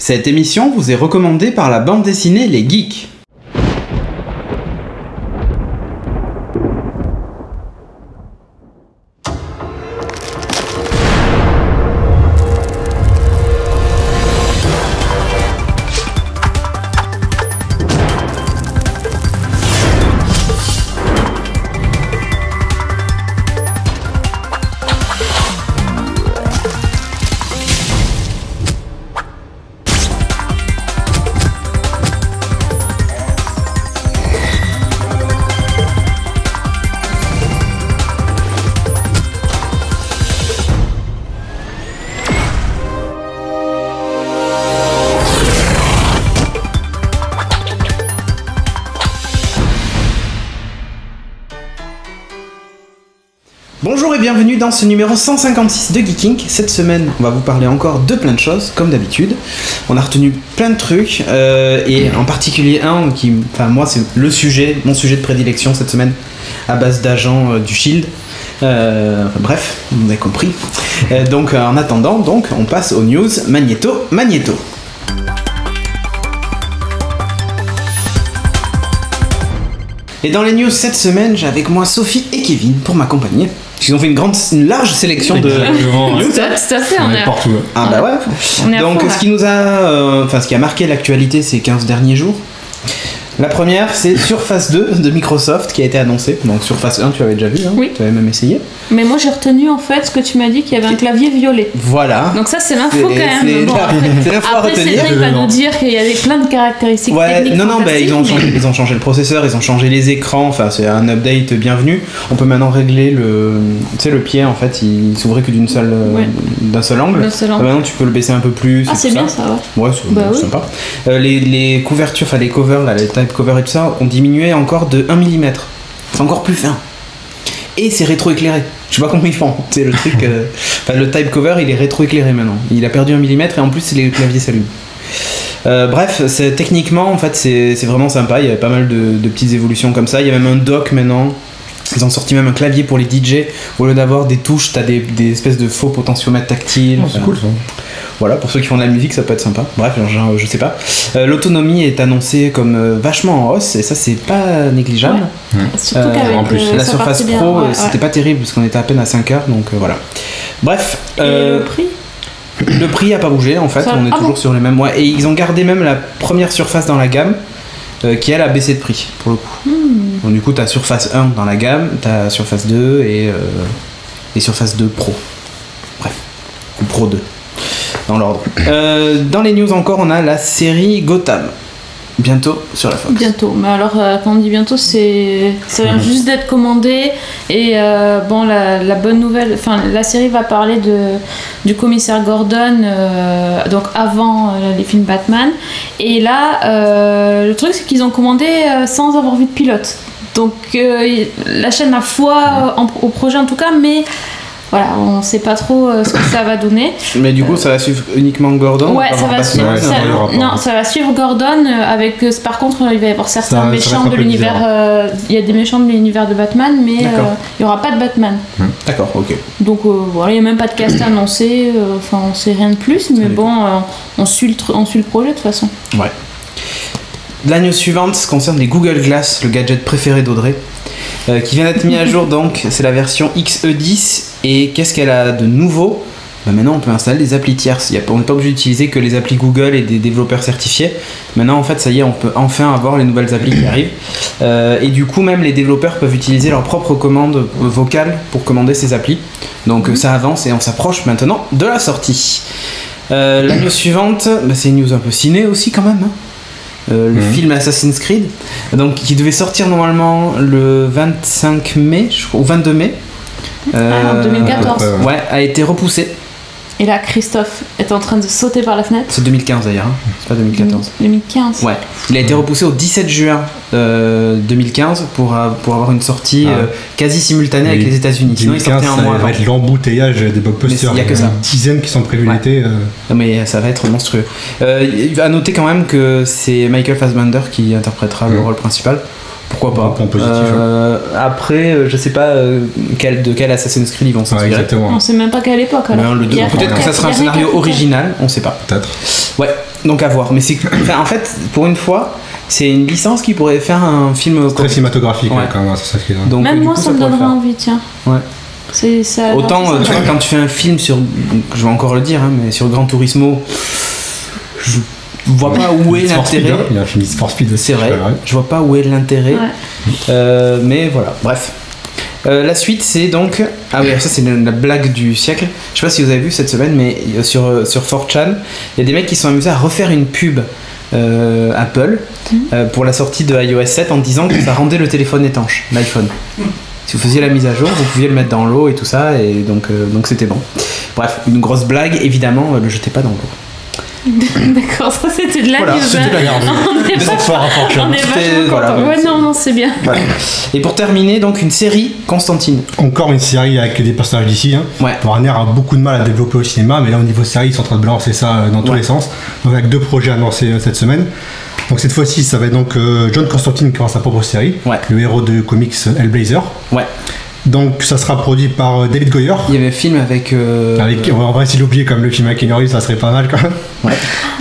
Cette émission vous est recommandée par la bande dessinée Les Geeks. Bonjour et bienvenue dans ce numéro 156 de Geeking. Cette semaine, on va vous parler encore de plein de choses, comme d'habitude. On a retenu plein de trucs, et en particulier un qui, enfin moi, c'est mon sujet de prédilection cette semaine, à base d'agents du Shield. Bref, vous avez compris. Donc en attendant, on passe aux news Magneto. Et dans les news cette semaine, j'ai avec moi Sophie et Kevin pour m'accompagner. Ils ont fait une large sélection de news. Tout à fait, on est partout. Ah bah ouais. Donc ce qui a marqué l'actualité ces 15 derniers jours. La première, c'est Surface 2 de Microsoft qui a été annoncée. Donc Surface 1, tu avais déjà vu, hein. Oui. Tu avais même essayé. Mais moi j'ai retenu en fait ce que tu m'as dit, qu'il y avait un clavier violet. Voilà. Donc ça c'est l'info quand même. Bon, c'est l'info à après retenir. Cédric va nous dire qu'il y avait plein de caractéristiques techniques. Ils ont changé le processeur, ils ont changé les écrans, enfin c'est un update bienvenu. On peut maintenant régler le pied en fait, il s'ouvrait que d'un seul angle. Maintenant tu peux le baisser un peu plus. Ah c'est bien ça, ouais. Ouais, c'est sympa. Les couvertures, enfin les covers, là, les type covers et tout ça, ont diminué encore de 1 mm. C'est encore plus fin. Et c'est rétroéclairé. Je sais pas comment ils font. C'est le truc. Le type cover, il est rétroéclairé maintenant. Il a perdu 1 mm et en plus les claviers s'allument. Bref, techniquement en fait c'est vraiment sympa. Il y avait pas mal de petites évolutions comme ça. Il y a même un dock maintenant. Ils ont sorti même un clavier pour les DJ. Au lieu d'avoir des touches, t'as des espèces de faux potentiomètres tactiles. C'est cool ça. Voilà, pour ceux qui font de la musique, ça peut être sympa. Bref, je sais pas. L'autonomie est annoncée comme vachement en hausse, et ça, c'est pas négligeable. Ouais. Surtout qu'avec en plus, la Surface Pro, c'était pas terrible, parce qu'on était à peine à 5 heures, donc voilà. Bref. Le prix ? Le prix a pas bougé, en fait. On est toujours sur les mêmes. Ouais, et ils ont gardé même la première Surface dans la gamme, qui elle a baissé de prix, pour le coup. Donc, du coup, t'as Surface 1 dans la gamme, t'as Surface 2 et Surface 2 Pro. Bref. Ou Pro 2. Dans l'ordre. Dans les news encore, on a la série Gotham. Bientôt sur la Fox. Bientôt. Mais alors, quand on dit bientôt, ça vient juste d'être commandé. Et la bonne nouvelle, enfin, la série va parler du commissaire Gordon, donc avant les films Batman. Et là, le truc, c'est qu'ils ont commandé sans avoir vu de pilote. Donc, la chaîne a foi au projet en tout cas, mais. Voilà, on sait pas trop ce que ça va donner. Mais du coup, ça va suivre uniquement Gordon. Ouais, ça va suivre Gordon avec. Par contre, il va y avoir certains méchants de l'univers. Il y a des méchants de l'univers de Batman, mais il y aura pas de Batman. D'accord, ok. Donc voilà, il y a même pas de cast annoncé. Enfin, on sait rien de plus, mais bon, on suit le projet de toute façon. Ouais. La news suivante concerne les Google Glass, le gadget préféré d'Audrey. Qui vient d'être mis à jour, donc c'est la version XE10. Et qu'est-ce qu'elle a de nouveau ? Maintenant on peut installer des applis tierces. On n'est pas obligé d'utiliser que les applis Google et des développeurs certifiés. Maintenant en fait ça y est, on peut enfin avoir les nouvelles applis qui arrivent. Et du coup même les développeurs peuvent utiliser leurs propres commandes vocales pour commander ces applis. Donc ça avance et on s'approche maintenant de la sortie. La news suivante, c'est une news un peu ciné aussi quand même. Le film Assassin's Creed, donc qui devait sortir normalement le 25 mai, je crois, ou 22 mai. En 2014. Ouais, a été repoussé. Et là, Christophe est en train de sauter par la fenêtre. C'est 2015 d'ailleurs, hein. C'est pas 2014. 2015. Ouais. Il a été repoussé au 17 juin 2015 pour avoir une sortie quasi simultanée avec les États-Unis. Sinon, il sortait un mois avant. Ça va être l'embouteillage des blockbusters. Il y a que ça. Une dizaine qui sont prévus l'été. Non mais ça va être monstrueux. À noter quand même que c'est Michael Fassbender qui interprétera le rôle principal. Pourquoi pas. Point positif. Après, je sais pas de quel Assassin's Creed ils vont s'inspirer. Exactement. On sait même pas quelle époque alors. Peut-être que ça sera un scénario original, on sait pas. Peut-être. Ouais. Donc à voir. Mais c'est, en fait, pour une fois, c'est une licence qui pourrait faire un film Très cinématographique, Ouais. quand même, c'est ça qui est là. Donc, Même du moi, coup, ça me pourrait le donnerait faire. envie, tiens. Ouais. C'est ça. Autant, alors, tu vois, quand tu fais un film sur, je vais encore le dire, hein, mais sur Gran Turismo, je vois pas où est Need for Speed, l'intérêt. hein. Il y a un film Need for Speed aussi. C'est vrai, ouais. je vois pas où est l'intérêt. Ouais. Mais voilà, bref. La suite, c'est donc. Ah oui, ça, c'est la blague du siècle. Je sais pas si vous avez vu cette semaine, mais sur 4chan, il y a des mecs qui sont amusés à refaire une pub Apple pour la sortie de iOS 7 en disant que ça rendait le téléphone étanche, l'iPhone. Si vous faisiez la mise à jour, vous pouviez le mettre dans l'eau et tout ça, et donc c'était bon. Bref, une grosse blague, évidemment, le jetez pas dans l'eau. D'accord, ça c'était de la Voilà, news, C'était la garde. On est Des pas- efforts à Fortune. on est C'était- vachement voilà, contents. ouais, Ouais, non, c'est bien. Voilà. Et pour terminer, donc une série, Constantine. Encore une série avec des personnages d'ici. Hein. Ouais. Warner a beaucoup de mal à développer au cinéma, mais là au niveau série, ils sont en train de balancer ça dans tous Ouais. les sens. Donc avec 2 projets annoncés cette semaine. Donc cette fois-ci, ça va être donc John Constantine qui aura sa propre série, Ouais. le héros de comics Hellblazer. Ouais. Donc ça sera produit par David Goyer. Il y avait un film avec. En vrai, s'il oubliait comme le film avec Keanu Reeves, ça serait pas mal quand même. Ouais.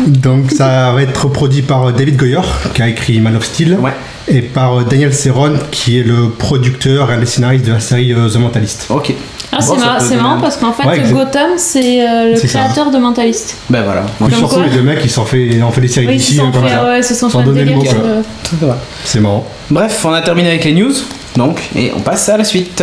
Donc ça va être produit par David Goyer, qui a écrit Man of Steel, Ouais. et par Daniel Ceron, qui est le producteur et le scénariste de la série The Mentalist. Ok. Ah, Bon, c'est ça marrant, peut c'est donner marrant un- parce qu'en fait, Ouais, Gotham, c'est le C'est ça. créateur de Mentalist. Ben voilà. Donc Comme surtout quoi les 2 mecs, ils ont fait des séries Oui, ils d'ici se sont comme fait, ça. ouais, se sont Sans fait un donner le délire mot, sur quoi. C'est marrant. Bref, on a terminé avec les news, donc, et on passe à la suite.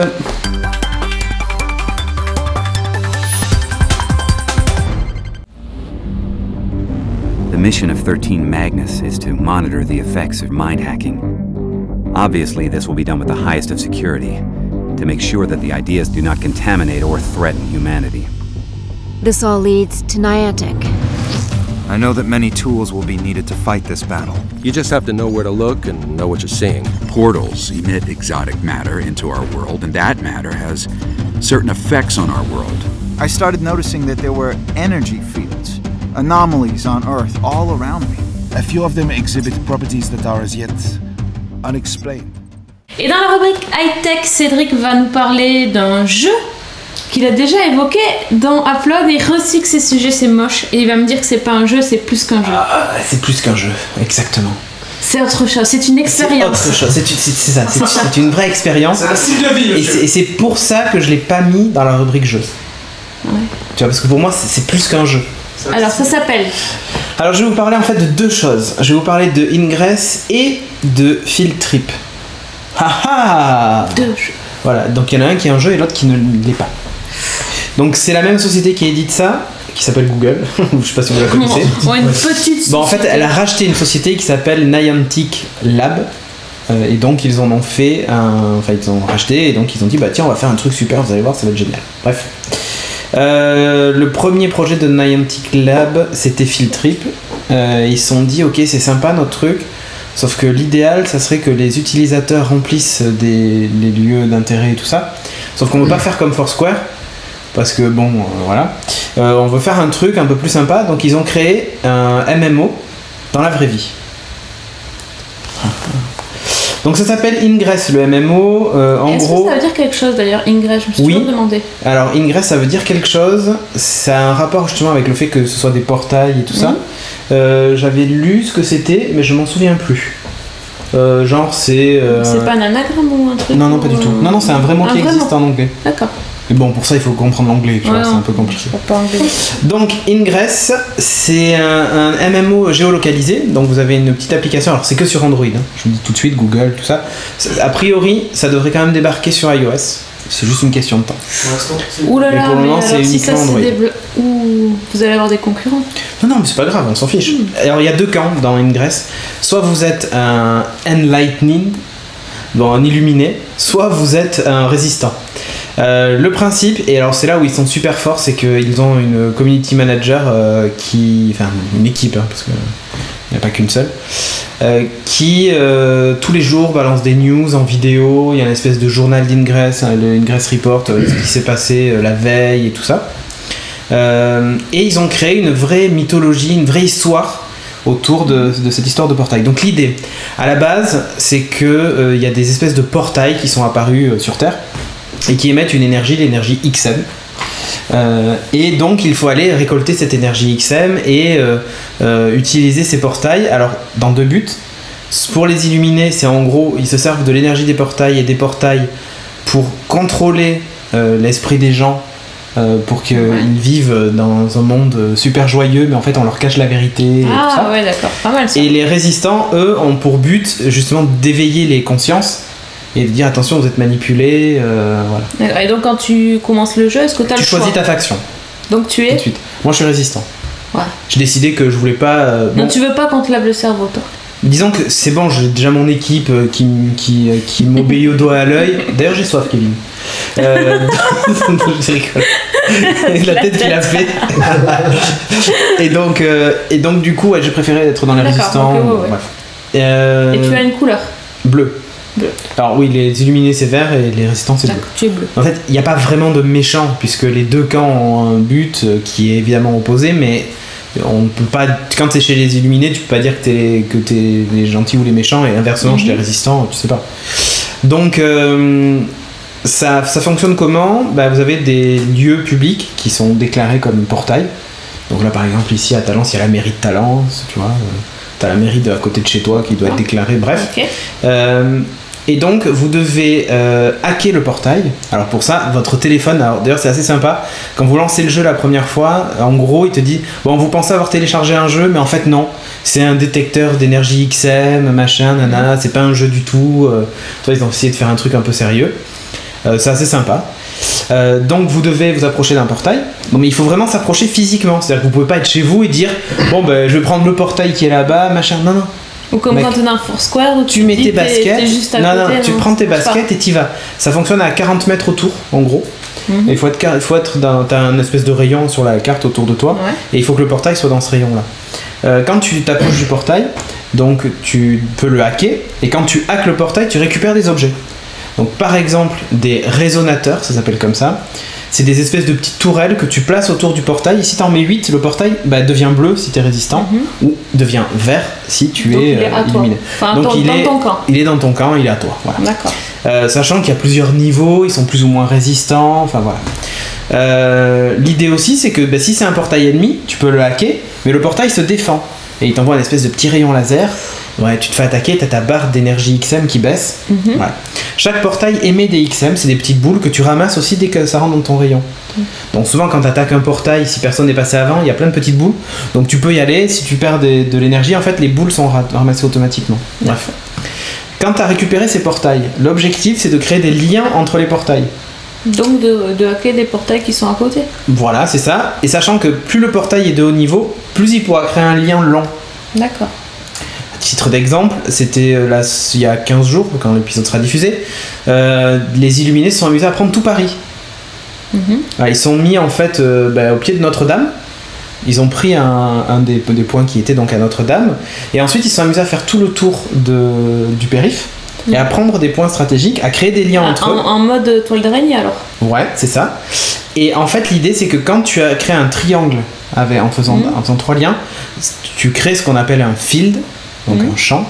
The mission of 13 Magnus is to monitor the effects of mind hacking. Obviously, this will be done with the highest of security, to make sure that the ideas do not contaminate or threaten humanity. This all leads to Niantic. I know that many tools will be needed to fight this battle. You just have to know where to look and know what you're seeing. Portals emit exotic matter into our world, and that matter has certain effects on our world. I started noticing that there were energy fields, anomalies on Earth all around me. A few of them exhibit properties that are as yet unexplained. Et dans la rubrique high-tech, Cédric va nous parler d'un jeu qu'il a déjà évoqué dans Upload et il recycle ses sujets, c'est moche. Et il va me dire que c'est pas un jeu, c'est plus qu'un jeu. Ah, c'est plus qu'un jeu, exactement. C'est autre chose, c'est une expérience. C'est autre chose, c'est ça, c'est une vraie expérience. C'est un style de vie, Et monsieur. c'est pour ça que je l'ai pas mis dans la rubrique jeu. Ouais. Tu vois, parce que pour moi, c'est plus qu'un jeu. Alors ça s'appelle Alors, je vais vous parler en fait de 2 choses. Je vais vous parler de Ingress et de Field Trip. Haha. deux jeux. Voilà, donc il y en a un qui est un jeu et l'autre qui ne l'est pas. Donc c'est la même société qui édite ça, qui s'appelle Google. Je sais pas si vous la connaissez. Bon, une petite. Bon, en fait, elle a racheté une société qui s'appelle Niantic Lab. Et donc ils en ont fait un. Enfin, ils ont racheté et donc ils ont dit bah tiens, on va faire un truc super, vous allez voir, ça va être génial. Bref. Le premier projet de Niantic Lab, c'était Field Trip. Ils se sont dit ok, c'est sympa notre truc. Sauf que l'idéal, ça serait que les utilisateurs remplissent les lieux d'intérêt et tout ça. Sauf qu'on ne veut pas faire comme Foursquare. Parce que bon, voilà. On veut faire un truc un peu plus sympa. Donc ils ont créé un MMO dans la vraie vie. Donc ça s'appelle Ingress, le MMO. En Est-ce gros. que ça veut dire quelque chose d'ailleurs, Ingress? Je me suis Oui. toujours demandé. Alors Ingress, ça veut dire quelque chose. Ça a un rapport justement avec le fait que ce soit des portails et tout ça. J'avais lu ce que c'était, mais je m'en souviens plus. Genre c'est. C'est pas un anagramme ou un truc? Non, non, pas du tout. Non, non, c'est un vrai mot qui existe en anglais. D'accord. Mais bon, pour ça, il faut comprendre l'anglais, tu vois, c'est un peu compliqué. Je sais pas anglais. Donc, Ingress, c'est un MMO géolocalisé. Donc, vous avez une petite application. Alors, c'est que sur Android. Hein. Je vous dis tout de suite, Google, tout ça. A priori, ça devrait quand même débarquer sur iOS. C'est juste une question de temps. Ouh là Mais là, pour le mais moment, c'est alors si ça uniquement se Android. développe. Ouh, vous allez avoir des concurrents. Non, non, mais c'est pas grave, on s'en fiche. Alors, il y a 2 camps dans Ingress. Soit vous êtes un Enlightening, bon, un illuminé, soit vous êtes un résistant. Le principe, et alors c'est là où ils sont super forts, c'est qu'ils ont une community manager enfin une équipe, hein, parce qu'il n'y a pas qu'une seule, qui tous les jours balance des news en vidéo. Il y a une espèce de journal d'Ingress, hein, le Ingress Report, ce qui s'est passé la veille et tout ça. Et ils ont créé une vraie mythologie, une vraie histoire autour de cette histoire de portail. Donc l'idée, à la base, c'est que y a des espèces de portails qui sont apparus sur Terre et qui émettent une énergie, l'énergie XM. Et donc il faut aller récolter cette énergie XM et utiliser ces portails. Alors dans 2 buts. Pour les illuminer, c'est en gros, ils se servent de l'énergie des portails et des portails pour contrôler l'esprit des gens, pour qu'ils vivent dans un monde super joyeux, mais en fait on leur cache la vérité. Et tout ça. Ouais, d'accord, pas mal ça. Et les résistants, eux, ont pour but justement d'éveiller les consciences et de dire attention, vous êtes manipulés. Voilà. Et donc quand tu commences le jeu, est-ce que tu as le choix ? Tu choisis ta faction. Donc tu es Tout de suite. Moi je suis résistant. Ouais. J'ai décidé que je voulais pas. Non, tu veux pas qu'on te lave le cerveau, toi ? Disons que c'est bon, j'ai déjà mon équipe qui m'obéit au doigt à l'œil. D'ailleurs, j'ai soif, Kevin. Je rigole. La tête qu'il a fait. et donc, du coup, j'ai préféré être dans les résistants. Okay, bref. Et tu as une couleur ? Bleu. Alors oui, les illuminés c'est vert et les résistants c'est bleu. Tu es bleu. En fait, il n'y a pas vraiment de méchants puisque les 2 camps ont un but qui est évidemment opposé, mais on peut pas, quand t'es chez les illuminés, tu peux pas dire que t'es les gentils ou les méchants, et inversement chez les résistants, tu sais pas. Donc ça fonctionne comment ? Vous avez des lieux publics qui sont déclarés comme portails. Donc là par exemple ici à Talence, il y a la mairie de Talence, tu vois. T'as la mairie à côté de chez toi qui doit être déclarée, bref. Okay. Et donc vous devez hacker le portail. Alors pour ça, votre téléphone, alors d'ailleurs c'est assez sympa, quand vous lancez le jeu la première fois, en gros il te dit bon, vous pensez avoir téléchargé un jeu, mais en fait non, c'est un détecteur d'énergie XM, machin, nana, c'est pas un jeu du tout. Ils ont essayé de faire un truc un peu sérieux. C'est assez sympa. Donc vous devez vous approcher d'un portail. Non, mais il faut vraiment s'approcher physiquement, c'est-à-dire que vous pouvez pas être chez vous et dire bon je vais prendre le portail qui est là-bas, machin, non. Ou comme quand t'es dans Foursquare où tu mets tes baskets, t'es juste à côté, tu prends tes baskets et t'y vas. Ça fonctionne à 40 mètres autour, en gros. Il faut être t'as un espèce de rayon sur la carte autour de toi, et il faut que le portail soit dans ce rayon-là. Quand tu t'approches du portail, donc tu peux le hacker, et quand tu hackes le portail, tu récupères des objets. Donc par exemple, des résonateurs, ça s'appelle comme ça. C'est des espèces de petites tourelles que tu places autour du portail. Et si t'en mets 8, le portail devient bleu si t'es résistant, ou devient vert si tu es illuminé. Enfin, donc dans ton camp. Il est dans ton camp, il est à toi. Voilà. D'accord. Sachant qu'il y a plusieurs niveaux, ils sont plus ou moins résistants. Enfin voilà. L'idée aussi, c'est que si c'est un portail ennemi, tu peux le hacker, mais le portail se défend. Et il t'envoie une espèce de petit rayon laser. Ouais, tu te fais attaquer, t'as ta barre d'énergie XM qui baisse. Voilà. Chaque portail émet des XM, c'est des petites boules que tu ramasses aussi dès que ça rentre dans ton rayon. Donc souvent quand t'attaques un portail, si personne n'est passé avant, il y a plein de petites boules. Donc tu peux y aller, si tu perds de l'énergie, en fait les boules sont ramassées automatiquement. Bref. Quand t'as récupéré ces portails, l'objectif c'est de créer des liens entre les portails. Donc de hacker des portails qui sont à côté. Voilà, c'est ça. Et sachant que plus le portail est de haut niveau, plus il pourra créer un lien long. D'accord. Titre d'exemple, c'était là il y a 15 jours, quand l'épisode sera diffusé, les illuminés se sont amusés à prendre tout Paris. Ils sont mis en fait au pied de Notre-Dame. Ils ont pris un des points qui était donc à Notre-Dame, et ensuite ils se sont amusés à faire tout le tour du périph', et à prendre des points stratégiques, à créer des liens entre eux. En mode toile d'araignée alors. Ouais, c'est ça. Et en fait l'idée c'est que quand tu as créé un triangle en faisant 3 liens, tu crées ce qu'on appelle un field, donc un champ,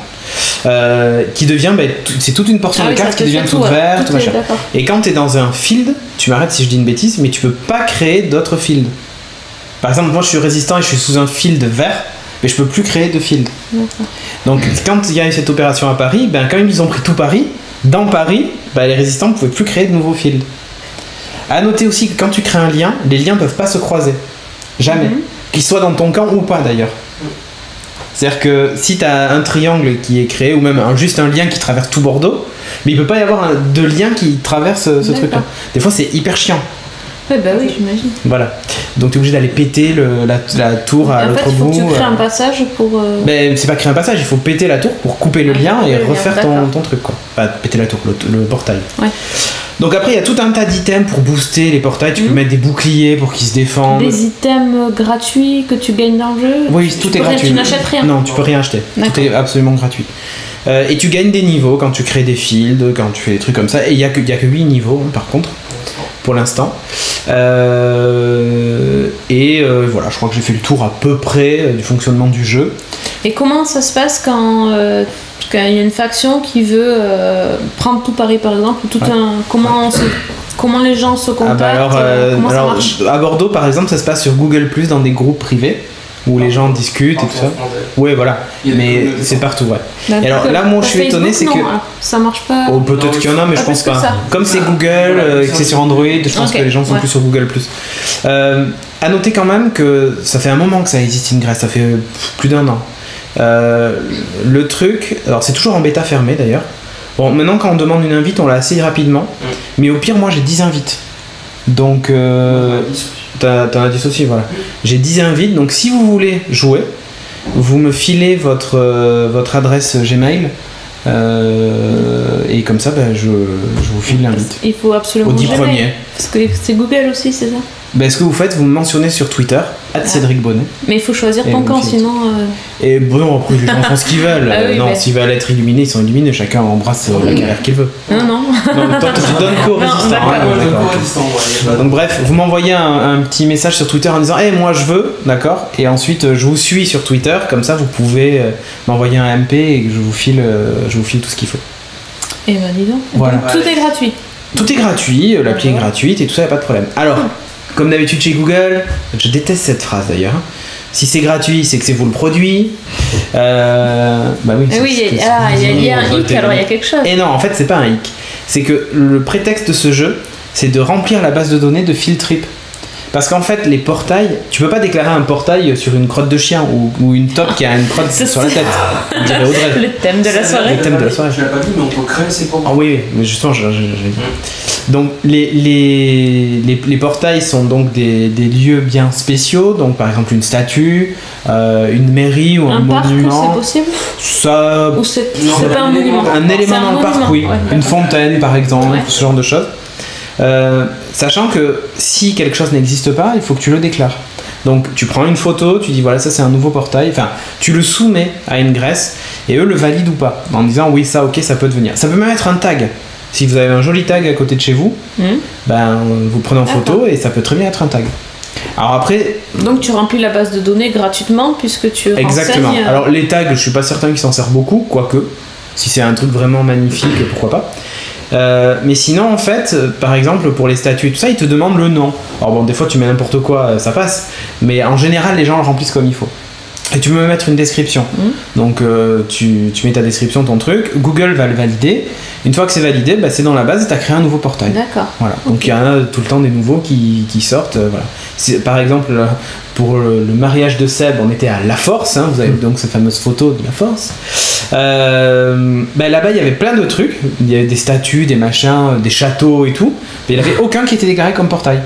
qui devient, c'est toute une portion de carte qui devient toute verte, tout machin. Et quand tu es dans un field, tu m'arrêtes si je dis une bêtise, mais tu peux pas créer d'autres fields. Par exemple, moi je suis résistant et je suis sous un field vert, mais je peux plus créer de field. Donc quand il y a eu cette opération à Paris, quand ils ont pris tout Paris, dans Paris, les résistants ne pouvaient plus créer de nouveaux fields. À noter aussi que quand tu crées un lien, les liens peuvent pas se croiser. Jamais. Qu'ils soient dans ton camp ou pas d'ailleurs. C'est-à-dire que si tu as un triangle qui est créé, ou même juste un lien qui traverse tout Bordeaux, mais il peut pas y avoir de lien qui traverse ce truc-là. Des fois c'est hyper chiant. Oui, j'imagine. Voilà. Donc tu es obligé d'aller péter la tour à l'autre bout. En fait, il faut que tu crées un passage pour... c'est pas créer un passage, il faut péter la tour pour couper le lien et refaire ton truc, quoi. Pas péter la tour, le portail. Ouais. Donc après, il y a tout un tas d'items pour booster les portails. Tu peux mettre des boucliers pour qu'ils se défendent. Des items gratuits que tu gagnes dans le jeu. Oui, tout est gratuit. Tu n'achètes rien. Non, tu peux rien acheter. Tout est absolument gratuit. Et tu gagnes des niveaux quand tu crées des fields, quand tu fais des trucs comme ça. Et il n'y a que 8 niveaux, par contre, pour l'instant. Voilà, je crois que j'ai fait le tour à peu près du fonctionnement du jeu. Et comment ça se passe quand il y a une faction qui veut prendre tout Paris, par exemple, comment Comment les gens se contactent, comment ça marche? À Bordeaux, par exemple, ça se passe sur Google+, dans des groupes privés, où les gens discutent et tout ça. Oui, voilà. Mais c'est partout, ouais. Et alors là, moi, je suis étonné, c'est que... ça marche pas. Oh, peut-être qu'il y en a, mais je pense pas. Comme c'est Google, que c'est sur Android, je pense que les gens sont plus sur Google+. À noter quand même que ça fait un moment que ça existe Ingress, ça fait plus d'1 an. Le truc, alors c'est toujours en bêta fermée d'ailleurs. Bon, maintenant quand on demande une invite, on la assez rapidement. Mais au pire, moi j'ai 10 invites. Donc, t'en as 10 aussi, voilà. J'ai 10 invites, donc si vous voulez jouer, vous me filez votre adresse Gmail. Et comme ça, je vous file l'invite. Il faut absolument aux 10 premiers. Parce que c'est Google aussi, c'est ça? Ce que vous faites, vous me mentionnez sur Twitter, @Cédric Bonnet. Mais il faut choisir ton camp, sinon. Et bon, après, les gens font ce qu'ils veulent. S'ils veulent être illuminés, ils sont illuminés. Chacun embrasse la carrière qu'il veut. Non. Toi, tu donnes co-résistant. Donc, bref, vous m'envoyez un petit message sur Twitter en disant moi je veux, d'accord. Et ensuite, je vous suis sur Twitter. Comme ça, vous pouvez m'envoyer un MP et je vous file tout ce qu'il faut. Et dis donc. Voilà. Donc, tout est gratuit. Tout est gratuit, l'appli est gratuite et tout ça, y a pas de problème. Alors, comme d'habitude chez Google, je déteste cette phrase d'ailleurs. Si c'est gratuit, c'est que c'est vous le produit. Oui, il y a un hic, alors il y a quelque chose. Et non, en fait, c'est pas un hic. C'est que le prétexte de ce jeu, c'est de remplir la base de données de Fieldtrip. Parce qu'en fait, les portails, tu peux pas déclarer un portail sur une crotte de chien ou une top qui a une crotte sur la tête. On dirait Audrey. Le thème de la soirée. Le thème de la soirée. Je l'ai pas dit, mais on peut créer ses portails. Ah oui, mais justement, j'ai dit. Donc, les portails sont donc des lieux bien spéciaux. Donc, par exemple, une statue, une mairie ou un monument. C'est possible? Ça. Ou c'est pas un monument. Un élément dans le parc, oui. Ouais, une fontaine, par exemple, ce genre de choses. Sachant que si quelque chose n'existe pas, il faut que tu le déclares. Donc tu prends une photo, tu dis voilà, ça c'est un nouveau portail, enfin tu le soumets à Ingress et eux le valident ou pas en disant oui, ça ok, ça peut devenir. Ça peut même être un tag. Si vous avez un joli tag à côté de chez vous, vous prenez en photo et ça peut très bien être un tag. Alors après. Donc tu remplis la base de données gratuitement puisque tu exactement. renseignes. Alors les tags, je suis pas certain qu'ils s'en servent beaucoup, quoique si c'est un truc vraiment magnifique, pourquoi pas. Mais sinon en fait, par exemple pour les statuts et tout ça, ils te demandent le nom. Alors bon, des fois tu mets n'importe quoi, ça passe, mais en général les gens le remplissent comme il faut. Et tu peux me mettre une description. Donc tu mets ta description, ton truc, Google va le valider. Une fois que c'est validé, c'est dans la base et tu as créé un nouveau portail. D'accord. Voilà. Donc il y en a tout le temps des nouveaux qui sortent. Voilà. Par exemple, pour le mariage de Seb, on était à La Force. Vous avez donc cette fameuse photo de La Force. Là-bas, il y avait plein de trucs. Il y avait des statues, des machins, des châteaux et tout. Mais il n'y avait aucun qui était déclaré comme portail.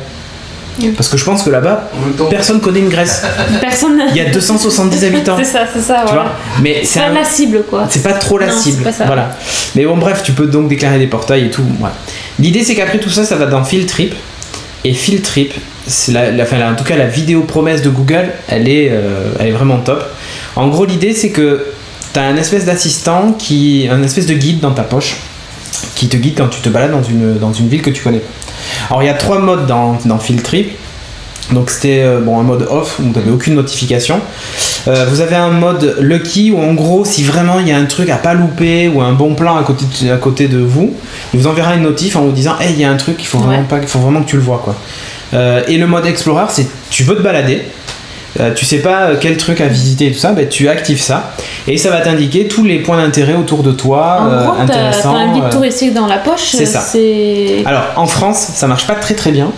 Parce que je pense que là-bas, personne connaît Ingress. Personne. Il y a 270 habitants. C'est ça, tu voilà. vois. Mais c'est pas la cible, quoi. C'est pas trop la cible. C'est pas ça. Voilà. Mais bon, bref, tu peux donc déclarer des portails et tout. Ouais. L'idée, c'est qu'après tout ça, ça va dans Fieldtrip. Et Fieldtrip, c'est en tout cas, la vidéo promesse de Google, elle est vraiment top. En gros, l'idée, c'est que tu as un espèce d'assistant, un espèce de guide dans ta poche, qui te guide quand tu te balades dans une ville que tu connais pas. Alors il y a 3 modes dans Fieldtrip. Donc c'était un mode off où vous n'avez aucune notification. Vous avez un mode lucky où en gros si vraiment il y a un truc à pas louper ou un bon plan à côté de vous, il vous enverra une notif en vous disant hey, il y a un truc, il faut vraiment que tu le vois quoi. Et le mode explorer, c'est tu veux te balader. Tu sais pas quel truc à visiter et tout ça, tu actives ça et ça va t'indiquer tous les points d'intérêt autour de toi. En gros, intéressants. T'as un guide touristique dans la poche. C'est ça. Alors en France, ça marche pas très très bien.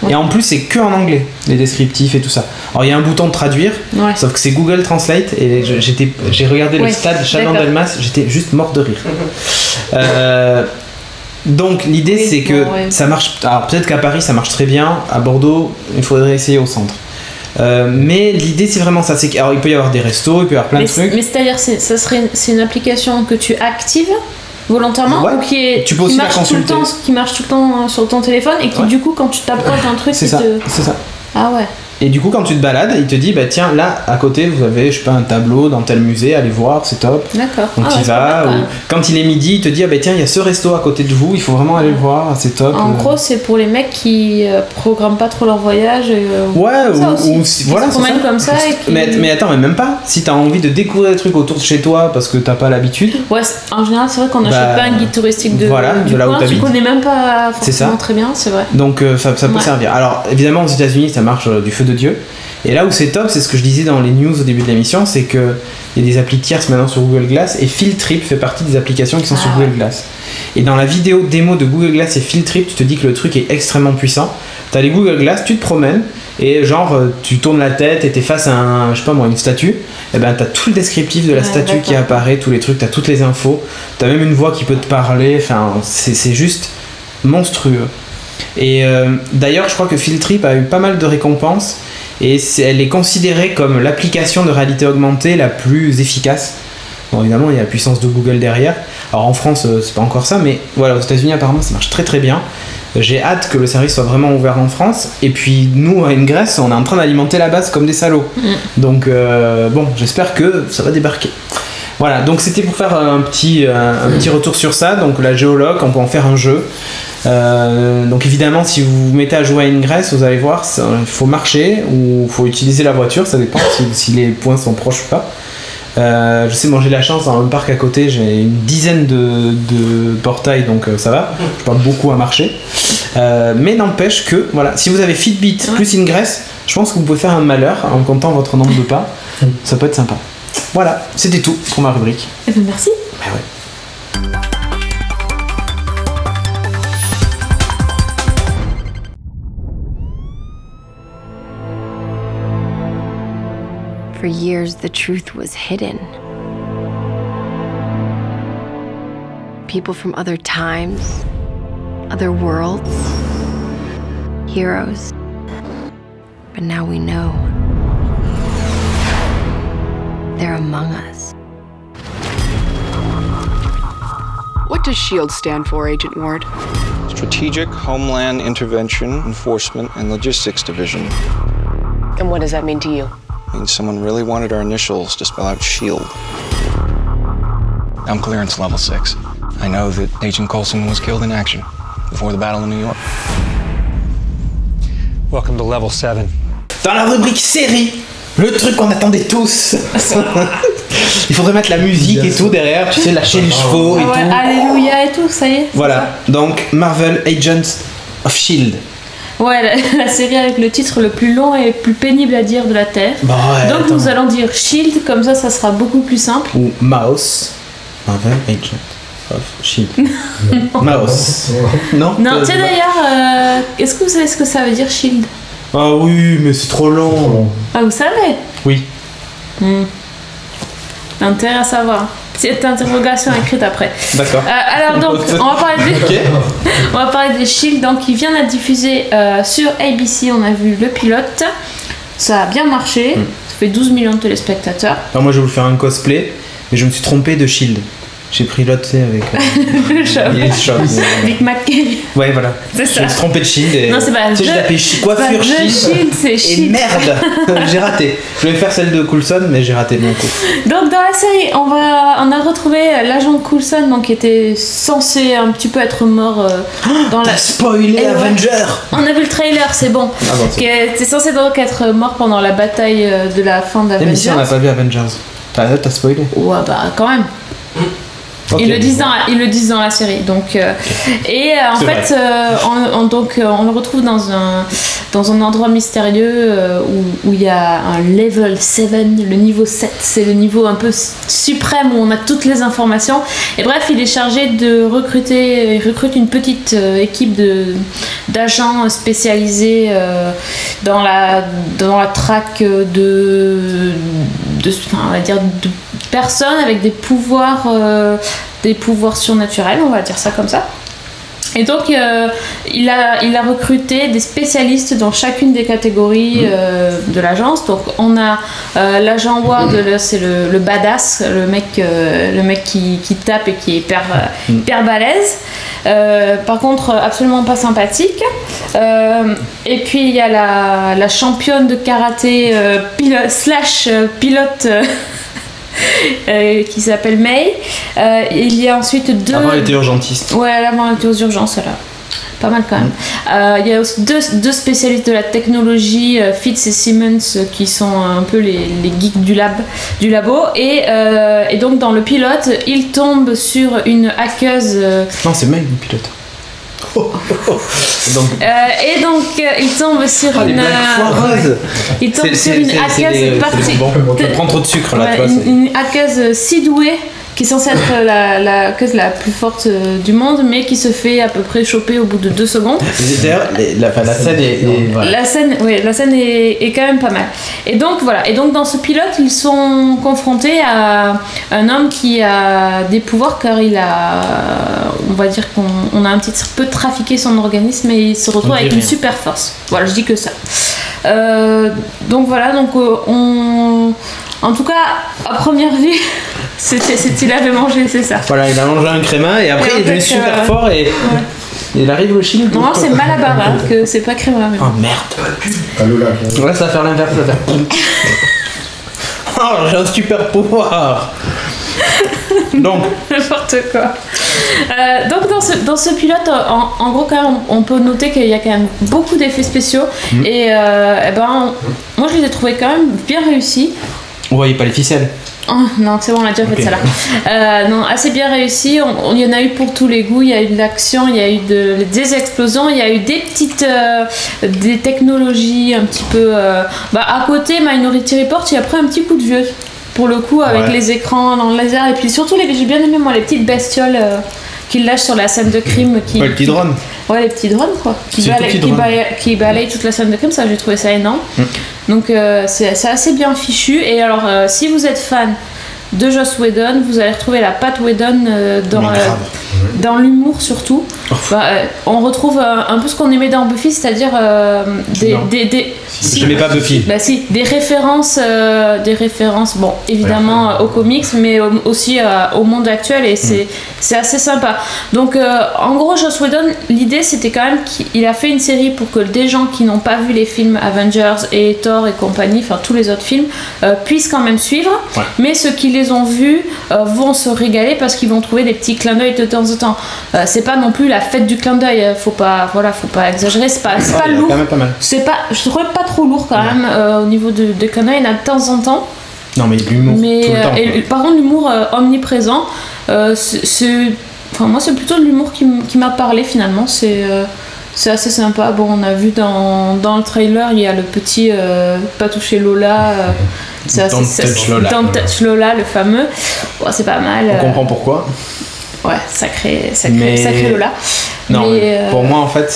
Et en plus, c'est que en anglais, les descriptifs et tout ça. Alors il y a un bouton de traduire, sauf que c'est Google Translate et j'ai regardé le stade Chaland-Delmas, j'étais juste mort de rire. Donc l'idée c'est que ça marche. Alors peut-être qu'à Paris ça marche très bien, à Bordeaux il faudrait essayer au centre. Mais l'idée c'est vraiment ça, alors il peut y avoir des restos, il peut y avoir plein de trucs. Mais c'est-à-dire c'est une application que tu actives volontairement ou tu peux aussi la consulter. Qui marche tout le temps sur ton téléphone et qui du coup quand tu t'approches d'un truc c'est ça. Ah ouais. Et du coup, quand tu te balades, il te dit, bah tiens, là, à côté, vous avez, je sais pas, un tableau dans tel musée, allez voir, c'est top. D'accord. Donc Ah tu ouais, vas. c'est pas mal. Quand il est midi, il te dit, ah bah tiens, il y a ce resto à côté de vous, il faut vraiment aller le voir, c'est top. En gros, c'est pour les mecs qui programment pas trop leur voyage. Ouais, ça aussi. voilà, Ils se c'est promènent comme ça. Et qui... mais attends, mais même pas. Si t'as envie de découvrir des trucs autour de chez toi parce que t'as pas l'habitude. Ouais, en général, c'est vrai qu'on n'achète pas un guide touristique de voilà, du de là où coin, tu t'habites. connais même pas C'est ça. forcément très bien, c'est vrai. Donc ça peut servir. Alors évidemment, aux États-Unis, ça marche du feu de Dieu. Et là où c'est top, c'est ce que je disais dans les news au début de l'émission, c'est qu'il y a des applis tierces maintenant sur Google Glass et Field-Trip fait partie des applications qui sont sur Google Glass. Et dans la vidéo démo de Google Glass et Field-Trip, tu te dis que le truc est extrêmement puissant. T'as les Google Glass, tu te promènes et genre tu tournes la tête et t'es face à un, je sais pas moi, une statue. Et ben t'as tout le descriptif de la statue qui apparaît, tous les trucs, t'as toutes les infos. T'as même une voix qui peut te parler. Enfin, c'est juste monstrueux. Et d'ailleurs, je crois que Field-Trip a eu pas mal de récompenses. Et elle est considérée comme l'application de réalité augmentée la plus efficace. Bon, évidemment, il y a la puissance de Google derrière. Alors en France, c'est pas encore ça, mais voilà, aux États-Unis, apparemment, ça marche très très bien. J'ai hâte que le service soit vraiment ouvert en France. Et puis, nous, à Ingress, on est en train d'alimenter la base comme des salauds. Donc, bon, j'espère que ça va débarquer. Voilà, donc c'était pour faire un petit retour sur ça. Donc, la géologue, on peut en faire un jeu. Donc évidemment, si vous vous mettez à jouer à Ingress, vous allez voir, il faut marcher ou il faut utiliser la voiture, ça dépend si les points sont proches ou pas. Je sais, moi j'ai la chance, dans le parc à côté, j'ai une dizaine de portails, donc ça va, je pas beaucoup à marcher. Mais n'empêche que, voilà, si vous avez Fitbit plus Ingress, je pense que vous pouvez faire un malheur en comptant votre nombre de pas, ça peut être sympa. Voilà, c'était tout pour ma rubrique. Eh ben, merci. Bah ouais. For years, the truth was hidden. People from other times, other worlds, heroes. But now we know. They're among us. What does SHIELD stand for, Agent Ward? Strategic Homeland Intervention, Enforcement, and Logistics Division. And what does that mean to you? Means someone really wanted our initials to spell out SHIELD. I'm clearance level 6. I know that Agent Coulson was killed in action before the Battle of New York. Welcome to level 7. Dans la rubrique série, le truc qu'on attendait tous. Il faudrait mettre la musique et tout derrière, tu sais, lâcher les chevaux et tout. Alléluia et tout, ça y est. Voilà, donc Marvel Agents of S.H.I.E.L.D. Ouais, la série avec le titre le plus long et le plus pénible à dire de la Terre. Bah ouais, donc nous allons dire SHIELD, comme ça sera beaucoup plus simple. Ou Mouse. Marvel Agent of S.H.I.E.L.D. Mouse. Non, tu sais d'ailleurs, est-ce que vous savez ce que ça veut dire SHIELD? Ah oui, mais c'est trop long. Ah, vous savez? Oui. Intérêt à savoir. Cette interrogation écrite après. D'accord. Alors donc, on va parler des SHIELD, donc qui vient d'être diffusé sur ABC. On a vu le pilote. Ça a bien marché. Ça fait 12 millions de téléspectateurs. Alors moi, je vais vous faire un cosplay, mais je me suis trompé de S.H.I.E.L.D. J'ai pris l'autre, tu sais, avec... le shop. Avec McKay. Ouais, voilà. C'est ça. Je me suis trompé de S.H.I.E.L.D. Et... Non, c'est pas tu sais, j'ai tapé coiffure SHIELD, c'est SHIELD. Et merde. J'ai raté. Je voulais faire celle de Coulson, mais j'ai raté mon coup. Donc dans la série, on a retrouvé l'agent Coulson, donc qui était censé un petit peu être mort dans la... T'as spoilé Avenger. On a vu le trailer, c'est bon. Ah bon, qui était censé donc être mort pendant la bataille de la fin d'Avengers. Même si on n'a pas vu Avengers. T'as spoilé. Ouais, bah quand même. Okay. Ils le disent dans la série. Donc, en fait, on le retrouve dans un endroit mystérieux où il y a un level 7, le niveau 7. C'est le niveau un peu suprême où on a toutes les informations. Et bref, il est chargé de recruter. Il recrute une petite équipe d'agents spécialisés dans la traque de personnes avec des pouvoirs surnaturels, on va dire ça comme ça. Et donc il a recruté des spécialistes dans chacune des catégories de l'agence. Donc on a l'agent Ward, c'est le badass, le mec qui tape et qui est hyper balèze. Par contre, absolument pas sympathique. Et puis il y a la championne de karaté pilote qui s'appelle May. Il y a ensuite deux. Avant, elle était urgentiste. Ouais, avant, elle était aux urgences, là. Pas mal quand même. Il y a aussi deux spécialistes de la technologie, Fitz et Simmons, qui sont un peu les geeks du labo. Et donc dans le pilote, il tombe sur une hackeuse. Non, c'est May le pilote. Et donc il tombe sur une. Il tombe sur une hackeuse partie. On peut prendre trop de sucre là, ouais, une hackeuse si douée, qui est censée être la hackeuse la plus forte du monde, mais qui se fait à peu près choper au bout de 2 secondes. D'ailleurs, la scène est voilà. La scène est quand même pas mal. Et donc voilà. Et donc dans ce pilote, ils sont confrontés à un homme qui a des pouvoirs, car on va dire qu'on a un petit peu trafiqué son organisme, et il se retrouve avec une super force. Voilà, je dis que ça. Donc voilà, en tout cas, à première vue, il avait mangé, c'est ça. Voilà, il a mangé un crémin et après il est devenu super fort et il arrive au Chili. Non, c'est Malabara, que c'est pas crémin. Mais... Oh merde. Ouais, ça va faire l'inverse. Oh, j'ai un super pouvoir. Donc n'importe quoi. Donc dans ce pilote, en gros, quand même, on peut noter qu'il y a quand même beaucoup d'effets spéciaux. Et moi je les ai trouvés quand même bien réussis. On voyait pas les ficelles. Oh, non, c'est bon, on a déjà fait ça là. Non, assez bien réussi. Il y en a eu pour tous les goûts. Il y a eu de l'action, il y a eu des explosions, il y a eu des petites des technologies un petit peu. À côté, Minority Report, il a pris un petit coup de vieux. Pour le coup, avec les écrans dans le laser, et puis surtout j'ai bien aimé moi les petites bestioles qu'il lâche sur la scène de crime. Les petits drones. Ouais, les petits drones quoi. Qui balayent toute la scène de crime, ça j'ai trouvé ça énorme. Donc c'est assez bien fichu. Et alors, si vous êtes fan de Joss Whedon, vous allez retrouver la patte Whedon dans l'humour surtout. On retrouve un peu ce qu'on aimait dans Buffy, c'est-à-dire je n'aimais pas Buffy. Des références, bon, évidemment aux comics, mais aussi au monde actuel, et c'est assez sympa. Donc, en gros, Joss Whedon, l'idée c'était quand même qu'il a fait une série pour que des gens qui n'ont pas vu les films Avengers et Thor et compagnie, enfin tous les autres films, puissent quand même suivre. Ouais. Mais ceux qui les ont vus vont se régaler parce qu'ils vont trouver des petits clins d'œil de temps en temps. C'est pas non plus la fête du clin d'œil, faut pas exagérer, c'est pas lourd. Je trouve pas trop lourd quand même au niveau de clin d'œil, il y en a de temps en temps. Non, mais l'humour tout le temps. Par contre, l'humour omniprésent, moi c'est plutôt de l'humour qui m'a parlé finalement. C'est assez sympa. Bon, on a vu dans le trailer, il y a le petit pas toucher Lola. Don't touch Lola, le fameux. Bon, c'est pas mal. On comprend pourquoi. Ouais, sacré Lola. Non, mais pour moi en fait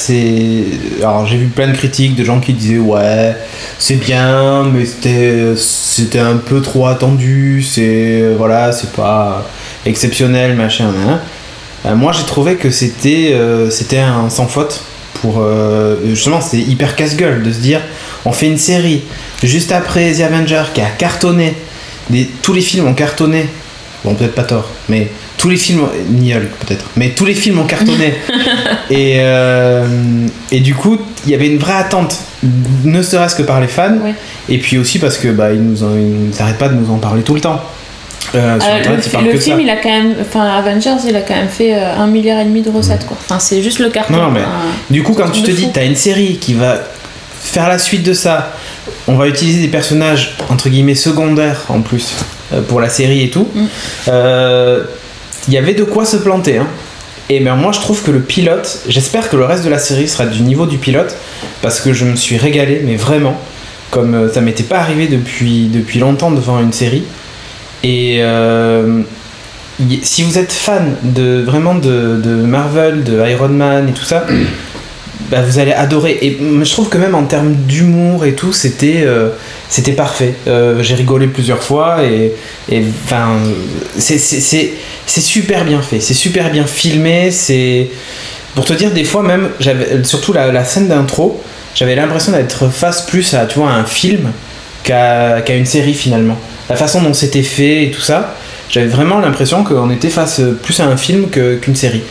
alors j'ai vu plein de critiques de gens qui disaient ouais c'est bien mais c'était un peu trop attendu, c'est pas exceptionnel machin. Moi j'ai trouvé que c'était un sans faute pour justement, c'était hyper casse-gueule de se dire on fait une série juste après The Avengers qui a cartonné, tous les films ont cartonné, bon peut-être pas Thor mais tous les films, ni Hulk peut-être, mais tous les films ont cartonné. et du coup, il y avait une vraie attente, ne serait-ce que par les fans, et puis aussi parce que ils n'arrêtent pas de nous en parler tout le temps. Le film, il a quand même, Avengers, il a quand même fait 1,5 milliard de recettes, quoi. Enfin, c'est juste le carton. Non, mais du coup, quand tu te dis, t'as une série qui va faire la suite de ça, on va utiliser des personnages entre guillemets secondaires en plus pour la série et tout. Il y avait de quoi se planter, hein. Et ben moi je trouve que le pilote, j'espère que le reste de la série sera du niveau du pilote, parce que je me suis régalé, mais vraiment, comme ça m'était pas arrivé depuis longtemps devant une série. Et si vous êtes fan de Marvel, de Iron Man et tout ça, bah vous allez adorer. Et je trouve que même en termes d'humour et tout, c'était parfait. J'ai rigolé plusieurs fois et c'est super bien fait, c'est super bien filmé. C'est pour te dire, des fois même, surtout la scène d'intro, j'avais l'impression d'être face plus à un film qu'à une série finalement. La façon dont c'était fait et tout ça, j'avais vraiment l'impression qu'on était face plus à un film qu'une série.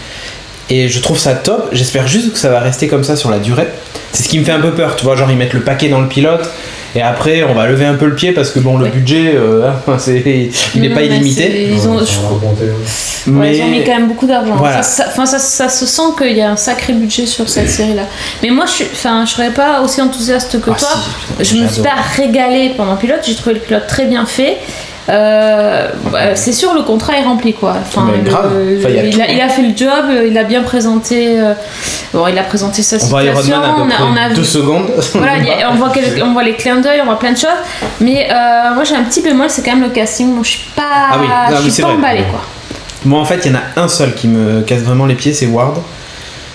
Et je trouve ça top. J'espère juste que ça va rester comme ça sur la durée. C'est ce qui me fait un peu peur, tu vois, genre ils mettent le paquet dans le pilote et après on va lever un peu le pied parce que bon, le budget il n'est pas illimité. Ils ont mis quand même beaucoup d'argent. Voilà. Ça se sent qu'il y a un sacré budget sur cette série-là. Mais moi, je serais pas aussi enthousiaste que toi. Je me suis pas régalée pendant le pilote. J'ai trouvé le pilote très bien fait. C'est sûr, le contrat est rempli quoi. Il a fait le job, il a bien présenté. Il a présenté sa situation. On a 2 secondes. Voilà, on voit les clins d'œil, on voit plein de choses. Mais moi j'ai un petit bémol, c'est quand même le casting. Moi, je suis pas emballée quoi. Moi en fait, il y en a un seul qui me casse vraiment les pieds, c'est Ward.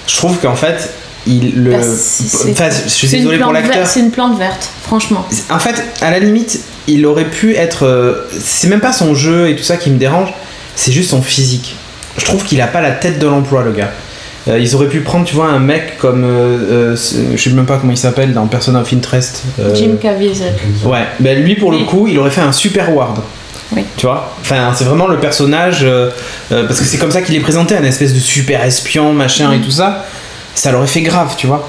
Je trouve qu'en fait, je suis désolé pour l'acteur. C'est une plante verte, franchement. En fait, à la limite, il aurait pu être. C'est même pas son jeu et tout ça qui me dérange, c'est juste son physique. Je trouve qu'il a pas la tête de l'emploi, le gars. Ils auraient pu prendre, tu vois, un mec comme. Je sais même pas comment il s'appelle dans Person of Interest. Jim Caviezel. Ouais, ben lui pour le coup, il aurait fait un super Ward. Oui. Tu vois, enfin c'est vraiment le personnage parce que c'est comme ça qu'il est présenté, un espèce de super espion machin et tout ça. Ça l'aurait fait grave, tu vois.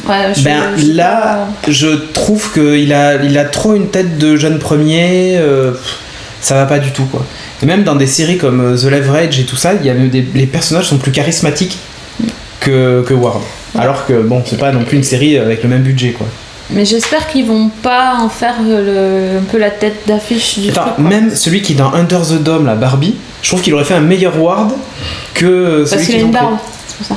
Ouais, je trouve qu'il a trop une tête de jeune premier. Ça va pas du tout quoi. Et même dans des séries comme The Leverage et tout ça, les personnages sont plus charismatiques que Ward. Alors que bon, c'est pas non plus une série avec le même budget quoi. Mais j'espère qu'ils vont pas en faire un peu la tête d'affiche du truc. Même celui qui est dans Under the Dome, la Barbie, je trouve qu'il aurait fait un meilleur Ward que celui qu'il a une barbe, c'est pour ça.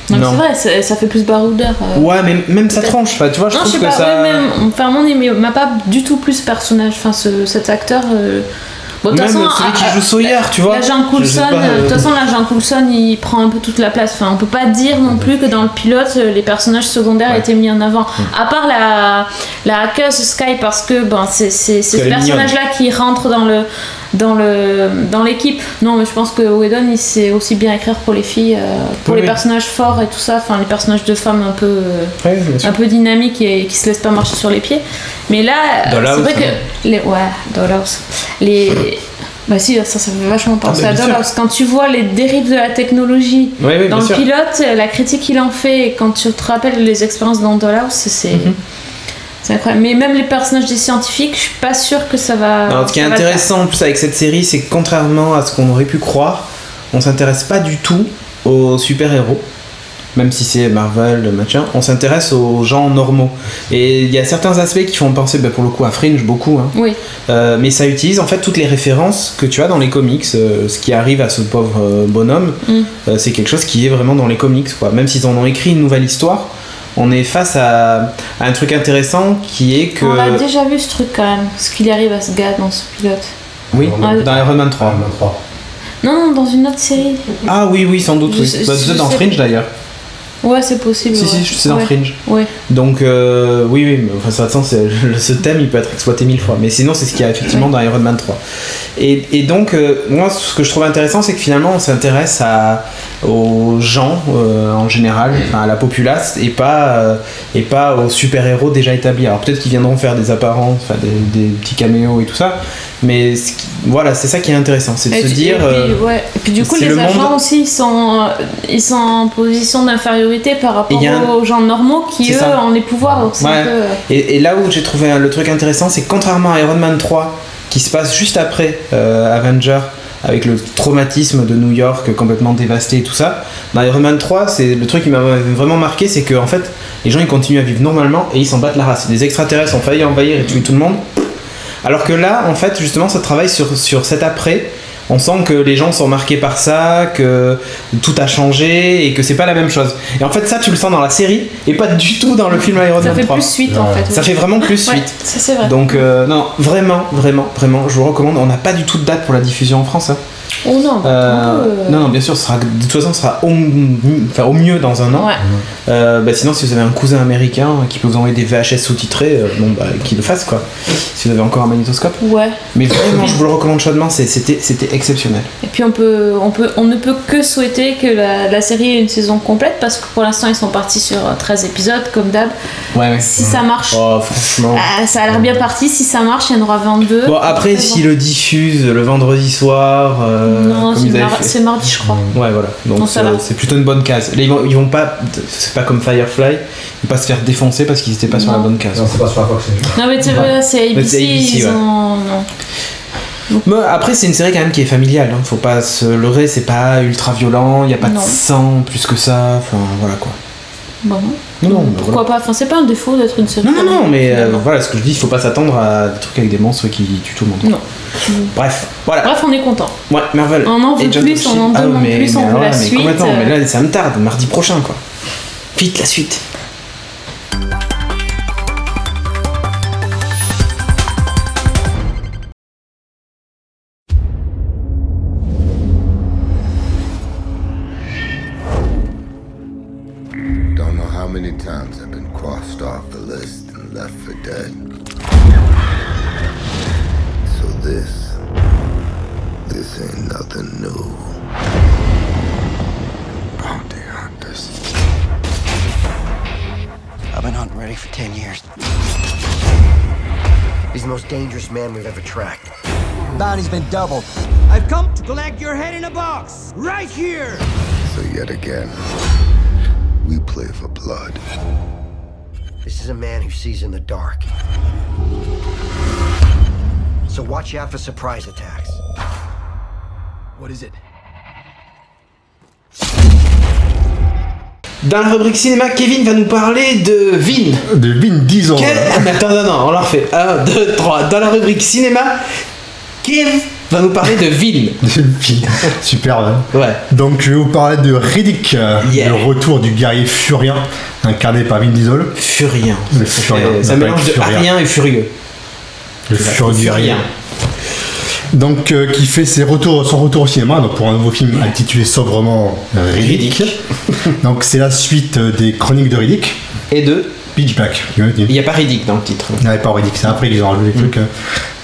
Non. C'est vrai, ça fait plus baroudeur. Ouais, mais même sa tronche, tu vois, je trouve que ça. Il m'a pas du tout plu ce personnage, cet acteur. Bon, même façon, celui qui joue Sawyer, tu vois. L'agent Coulson, de toute façon, l'agent Coulson, il prend un peu toute la place. Enfin, on peut pas dire non plus que dans le pilote, les personnages secondaires étaient mis en avant. À part la hackeuse Sky, parce que c'est ce personnage-là qui rentre dans l'équipe. Non, mais je pense que Whedon, il sait aussi bien écrire pour les filles, pour les personnages forts et tout ça. Enfin, les personnages de femmes un peu dynamiques et qui se laissent pas marcher sur les pieds. Mais là, c'est vrai que Dollhouse. Bah si, ça fait vachement penser à Dollhouse. Quand tu vois les dérives de la technologie dans le pilote, la critique qu'il en fait, et quand tu te rappelles les expériences dans Dollhouse, c'est incroyable. Mais même les personnages des scientifiques, je suis pas sûre que ça va. Alors, ce qui est intéressant en plus avec cette série, c'est que contrairement à ce qu'on aurait pu croire, on s'intéresse pas du tout aux super-héros. Même si c'est Marvel, machin, on s'intéresse aux gens normaux. Et il y a certains aspects qui font penser pour le coup à Fringe beaucoup. Hein. Oui. Mais ça utilise en fait toutes les références que tu as dans les comics. Ce qui arrive à ce pauvre bonhomme, c'est quelque chose qui est vraiment dans les comics, quoi. Même s'ils en ont écrit une nouvelle histoire, on est face à un truc intéressant qui est que... On a déjà vu ce truc quand même, ce qu'il arrive à ce gars dans ce pilote. Oui, dans Iron Man 3. Non, dans une autre série. Ah oui, sans doute, oui. Peut-être dans Fringe d'ailleurs. Ouais, c'est possible. Si, c'est dans Fringe. Ouais. Donc, oui, mais enfin, ça sens, ce thème, il peut être exploité 1000 fois. Mais sinon, c'est ce qu'il y a effectivement dans Iron Man 3. Et donc, moi, ce que je trouve intéressant, c'est que finalement, on s'intéresse aux gens en général, à la populace, et pas aux super-héros déjà établis. Alors, peut-être qu'ils viendront faire des apparences, des petits caméos et tout ça. Mais voilà, c'est ça qui est intéressant, c'est de se dire. Et puis du coup, les agents aussi, ils sont en position d'infériorité par rapport aux gens normaux qui, eux, ont les pouvoirs. Donc et là où j'ai trouvé le truc intéressant, c'est que contrairement à Iron Man 3, qui se passe juste après Avenger, avec le traumatisme de New York complètement dévasté et tout ça, dans Iron Man 3, c'est le truc qui m'a vraiment marqué, c'est que en fait, les gens ils continuent à vivre normalement et ils s'en battent la race. Des extraterrestres ont failli envahir et tuer tout le monde. Alors que là, en fait, justement, ça travaille sur cet après. On sent que les gens sont marqués par ça, que tout a changé et que c'est pas la même chose. Et en fait, ça, tu le sens dans la série et pas du tout dans le film Iron Man 3. Ça fait plus suite, en fait. Ça fait vraiment plus suite. Ça, c'est vrai. Donc, non, vraiment, je vous recommande. On n'a pas du tout de date pour la diffusion en France. Hein. Oh non, non, bien sûr, de toute façon, ce sera au mieux dans un an. Ouais. Sinon, si vous avez un cousin américain qui peut vous envoyer des VHS sous-titrés, qu'il le fasse, quoi. Si vous avez encore un magnétoscope. Ouais. Mais vraiment, je vous le recommande chaudement, c'était exceptionnel. Et puis on ne peut que souhaiter que la série ait une saison complète, parce que pour l'instant, ils sont partis sur 13 épisodes, comme d'hab. Ouais. Si ça marche, franchement. ça a l'air bien parti. Si ça marche, il y en aura 22. Bon, après, s'ils le diffusent le vendredi soir, Non, comme ils avaient fait. c'est mardi, je crois. Ouais, voilà. Donc ça va. c'est plutôt une bonne case. Là, ils vont pas. C'est pas comme Firefly. Ils vont pas se faire défoncer parce qu'ils étaient pas sur la bonne case. Non, c'est pas sur la Fox. Non, mais tu vois, c'est Mais ABC, c'est ABC, ils ouais. ont. Non. Mais après, c'est une série quand même qui est familiale. Hein. Faut pas se leurrer, c'est pas ultra violent. Il y a pas de Non. sang plus que ça. Enfin, voilà quoi. Bon. Non, Pourquoi pas? Enfin, c'est pas un défaut d'être une série. Non, mais finalement. voilà, ce que je dis, il faut pas s'attendre à des trucs avec des monstres qui tuent tout le monde. Non. Bref, voilà. Bref, on est content. Ouais, Marvel. On en veut Agents plus, of Shield. on en demande mais, plus, on veut alors la là, mais suite. complètement, mais là, ça me tarde, mardi prochain, quoi. Vite, la suite. Don't know how many times I've been crossed off the list and left for dead. So this ain't nothing new. Bounty hunters. I've been hunting Reddick for 10 years. He's the most dangerous man we've ever tracked. Bounty's been doubled. I've come to collect your head in a box, right here! So yet again, we play for blood. This is a man who sees in the dark. So watch out for surprise attacks. What is it? Dans la rubrique cinéma, Kevin va nous parler de Vin. De Vin Diesel. Mais attends, non, on la refait. 1, 2, 3. Dans la rubrique cinéma, Kevin va nous parler de Vin. Super, hein. Ouais. Donc je vais vous parler de Riddick, le retour du guerrier furien, incarné par Vin Diesel. Furien. Le furien. Ça mélange de arien et furieux. Le furieux guerrier. Donc qui fait son retour au cinéma, donc pour un nouveau film intitulé sobrement Riddick. Donc c'est la suite des Chroniques de Riddick. Et de Pitch Black. Il n'y a pas Riddick dans le titre. Il n'y avait pas Riddick, c'est après qu'ils ont rajouté des trucs.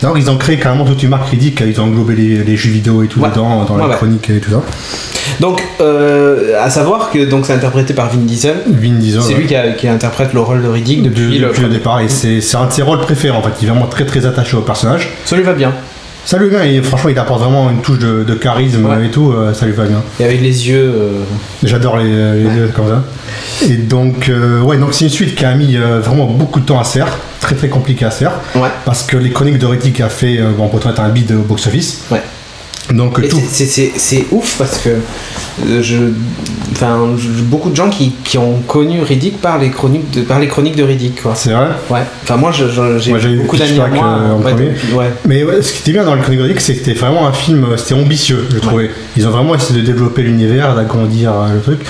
Donc ils ont créé carrément toute une marque Riddick, ils ont englobé les jeux vidéo et tout dedans, dans les chroniques et tout ça. Donc, à savoir que donc, c'est interprété par Vin Diesel. C'est lui qui interprète le rôle de Riddick depuis le départ. Et c'est un de ses rôles préférés en fait. Il est vraiment très très attaché au personnage. Ça lui va bien. Ça lui va bien, et franchement il apporte vraiment une touche de charisme et tout, ça lui va bien. Et avec les yeux... J'adore les yeux comme ça. Et donc, donc c'est une suite qui a mis vraiment beaucoup de temps à se faire, très très compliqué à se faire, parce que les Chroniques de Riddick a fait, pour être un bid au box-office. Ouais. Donc c'est ouf parce que beaucoup de gens qui ont connu Riddick par les chroniques de Riddick, quoi. C'est vrai. Ouais. Enfin moi j'ai beaucoup d'amis à moi. Mais ce qui était bien dans les Chroniques de Riddick, c'est que c'était vraiment un film, c'était ambitieux, je trouvais. Ils ont vraiment essayé de développer l'univers, d'agrandir le truc.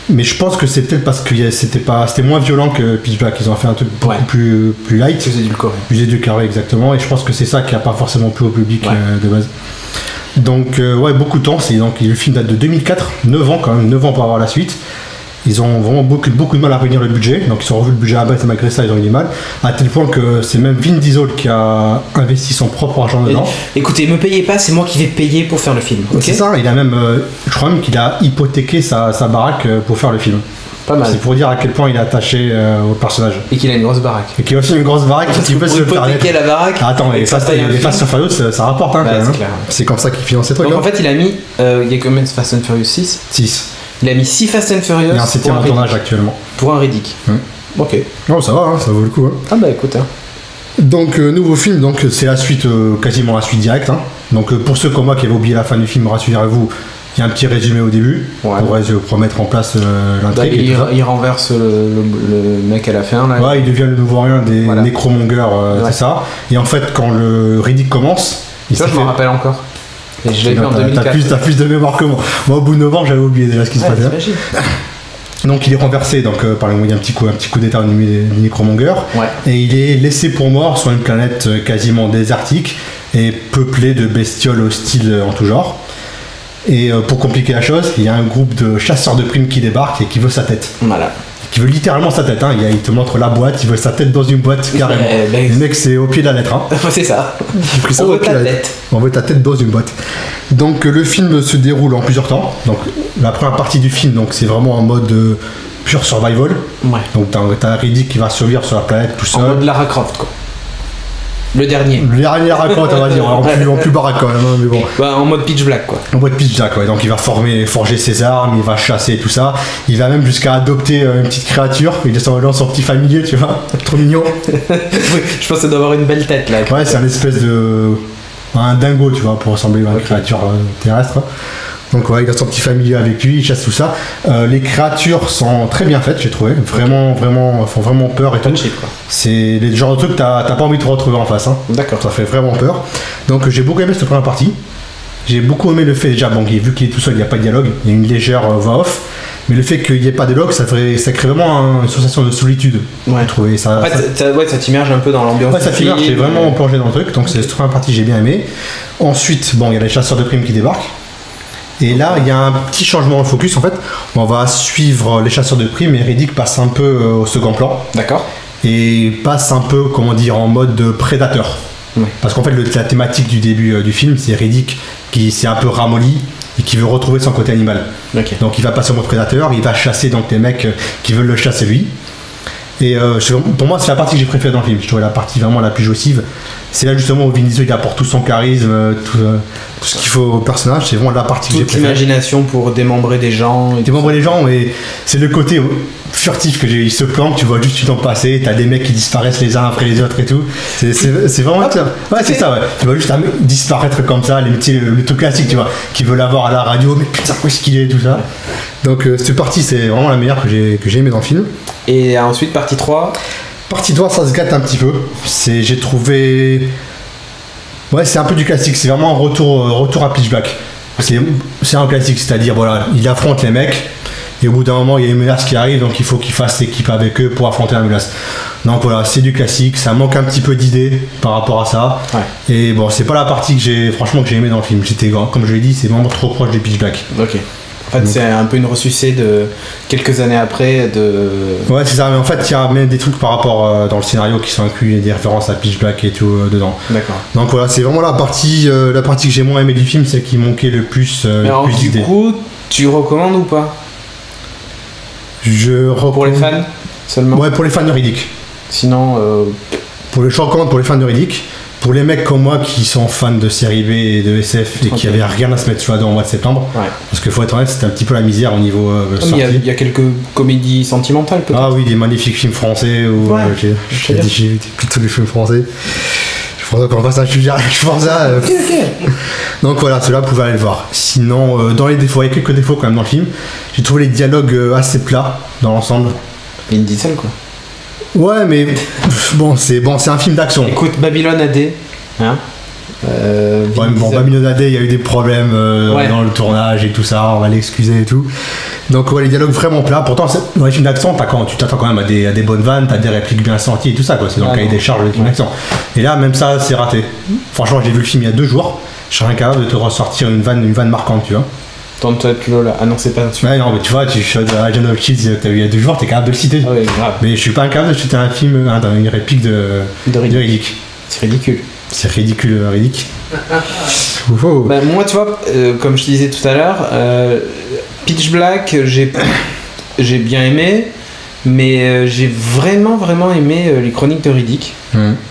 Mais je pense que c'est peut-être parce que c'était moins violent que Pitch Black. Ils ont fait un truc beaucoup plus light. Plus édulcoré, exactement. Et je pense que c'est ça qui n'a pas forcément plu au public de base. Donc, beaucoup de temps. Le film date de 2004, 9 ans quand même, 9 ans pour avoir la suite. Ils ont vraiment beaucoup de mal à réunir le budget, donc ils ont revu le budget à baisse et malgré ça ils ont eu du mal, à tel point que c'est même Vin Diesel qui a investi son propre argent dedans. Écoutez, me payez pas, c'est moi qui vais payer pour faire le film. C'est ça, il a même, je crois même qu'il a hypothéqué sa baraque pour faire le film. Pas mal. C'est pour dire à quel point il est attaché au personnage. Et qu'il a une grosse baraque. Et qu'il a aussi une grosse baraque qui peut se hypothéquer la baraque. Attends, les Fast and Furious, ça rapporte hein, quand même. C'est comme ça qu'il finance ses trucs. Donc en fait, il a mis, il y a combien de Fast and Furious 6 6. Il a mis 6 Fast and Furious. Il y a un 7ème en tournage actuellement. Pour un Riddick. Ok. Non, ça va, hein, ça vaut le coup. Hein. Ah bah écoute. Hein. Donc, nouveau film, donc c'est la suite, quasiment la suite directe. Hein. Donc, pour ceux comme moi qui avaient oublié la fin du film, rassurez-vous, il y a un petit résumé au début pour mettre en place l'intrigue. Il renverse le mec à la fin. Là. Ouais, il devient le nouveau rien des nécromongers, c'est ça. Et en fait, quand le Riddick commence, je m'en rappelle encore. Et je l'ai vu en 2004. T'as plus de mémoire que moi. Moi, au bout de 9 ans, j'avais oublié déjà ce qui se passait. Donc, il est renversé par un petit coup d'état du nécromonger. Et il est laissé pour mort sur une planète quasiment désertique et peuplée de bestioles hostiles en tout genre. Et pour compliquer la chose, il y a un groupe de chasseurs de primes qui débarque et qui veut sa tête. Voilà. Qui veut littéralement sa tête, hein. Il te montre la boîte, il veut sa tête dans une boîte carrément. Le mec, c'est au pied de la lettre. Hein. C'est ça. J'ai pris ça au pied de la lettre. On veut ta tête dans une boîte. Donc le film se déroule en plusieurs temps. Donc la première partie du film, donc c'est vraiment en mode pure survival. Ouais. Donc t'as Riddick qui va survivre sur la planète tout seul. En mode Lara Croft quoi. Le dernier. Le dernier raconte, on va dire, en plus baraque quand même, hein, mais bon. Bah, en mode pitch black, quoi. En mode pitch black, ouais. Donc il va forger ses armes, il va chasser tout ça. Il va même jusqu'à adopter une petite créature. Il est dans son petit familier, tu vois. Trop mignon. Oui, je pense que ça doit avoir une belle tête, là. Ouais, c'est un espèce de... un dingo, tu vois, pour ressembler à une créature terrestre. Donc ouais, il a son petit familier avec lui, il chasse tout ça. Les créatures sont très bien faites, j'ai trouvé. Vraiment, font vraiment peur et tout. C'est le genre de truc que t'as pas envie de te retrouver en face. Hein. D'accord. Ça fait vraiment peur. Donc j'ai beaucoup aimé cette première partie. J'ai beaucoup aimé le fait, déjà, bon, vu qu'il est tout seul, il n'y a pas de dialogue, il y a une légère voix off. Mais le fait qu'il n'y ait pas de dialogue, ça crée vraiment une sensation de solitude. Ouais. J'ai trouvé ça. En fait, ça t'immerge un peu dans l'ambiance. Ouais, ça t'immerge, j'ai vraiment plongé dans le truc. Donc c'est cette première partie, j'ai bien aimé. Ensuite, bon, il y a les chasseurs de primes qui débarquent. Et là, il y a un petit changement de focus. En fait, on va suivre les chasseurs de primes et Riddick passe un peu au second plan. D'accord. Et passe un peu, comment dire, en mode prédateur. Ouais. Parce qu'en fait, la thématique du début du film, c'est Riddick qui s'est un peu ramolli et qui veut retrouver son côté animal. Okay. Donc il va passer au mode prédateur, il va chasser donc les mecs qui veulent le chasser lui. Et pour moi, c'est la partie que j'ai préférée dans le film. Je trouvais la partie vraiment la plus jouissive. C'est là justement où Vin Diesel il apporte tout son charisme, tout ce qu'il faut au personnage. C'est vraiment la partie que j'ai préférée. L'imagination pour démembrer des gens. Démembrer les gens, mais c'est le côté furtif que j'ai. Il se planque, tu vois juste du temps passer, t'as des mecs qui disparaissent les uns après les autres et tout. C'est vraiment ça. Ouais, c'est ça, ouais. Tu vois juste un mec disparaître comme ça, le truc classique, tu vois, qui veut l'avoir à la radio, mais putain, où est-ce qu'il est, tout ça. Donc cette partie, c'est vraiment la meilleure que j'ai aimé dans le film. Et ensuite, partie 3. Partie 3, ça se gâte un petit peu. J'ai trouvé... Ouais, c'est un peu du classique. C'est vraiment un retour à Pitch Black. C'est un classique, c'est-à-dire, voilà, il affronte les mecs, et au bout d'un moment, il y a une menace qui arrive, donc il faut qu'il fasse équipe avec eux pour affronter la menace. Donc voilà, c'est du classique. Ça manque un petit peu d'idées par rapport à ça. Ouais. Et bon, c'est pas la partie que j'ai aimé dans le film. Comme je l'ai dit, c'est vraiment trop proche de Pitch Black. Ok. En fait, c'est un peu une ressucée de quelques années après de... Ouais, c'est ça, mais en fait, il y a même des trucs par rapport dans le scénario qui sont inclus, des références à Pitch Black et tout dedans. D'accord. Donc voilà, c'est vraiment la partie que j'ai moins aimé du film, c'est qui manquait le plus d'idées. Du coup, tu recommandes ou pas? Pour les fans seulement? Ouais, pour les fans de Riddick. Sinon... Je recommande pour les fans de Riddick. Pour les mecs comme moi qui sont fans de série B et de SF et qui avaient rien à se mettre sous la dent au mois de septembre, parce qu'il faut être honnête, c'était un petit peu la misère au niveau sortie. Il y a quelques comédies sentimentales peut-être. Ah oui, des magnifiques films français où j'ai vu plutôt les films français. Je pense qu'on passe un sujet pour ça. Donc voilà, ceux-là, vous pouvez aller le voir. Sinon, dans les défauts, il y a quelques défauts quand même dans le film. J'ai trouvé les dialogues assez plats dans l'ensemble. Vin Diesel quoi. Ouais, mais c'est un film d'action. Écoute, Babylone AD, hein. Babylone AD, il y a eu des problèmes dans le tournage et tout ça, on va l'excuser et tout. Donc ouais, les dialogues vraiment plats. Pourtant, dans les films d'action, tu t'attends quand même à des bonnes vannes, t'as des répliques bien sorties et tout ça, quoi. C'est dans le cahier des charges des films d'action. Et là, même ça, c'est raté. Franchement, j'ai vu le film il y a 2 jours, je serais incapable de te ressortir une vanne marquante, tu vois. Tente-toi de là. Ah non, c'est pas dessus. Ouais, non, mais tu vois, tu shows Agent of Shield que t'as vu il y a 2 jours, t'es capable de le citer. Ouais, grave. Mais je suis pas incapable de citer un film, une réplique de Riddick. C'est ridicule. C'est ridicule, Riddick. Bah, moi, tu vois, comme je te disais tout à l'heure, Pitch Black, j'ai bien aimé, mais j'ai vraiment aimé les chroniques de Riddick.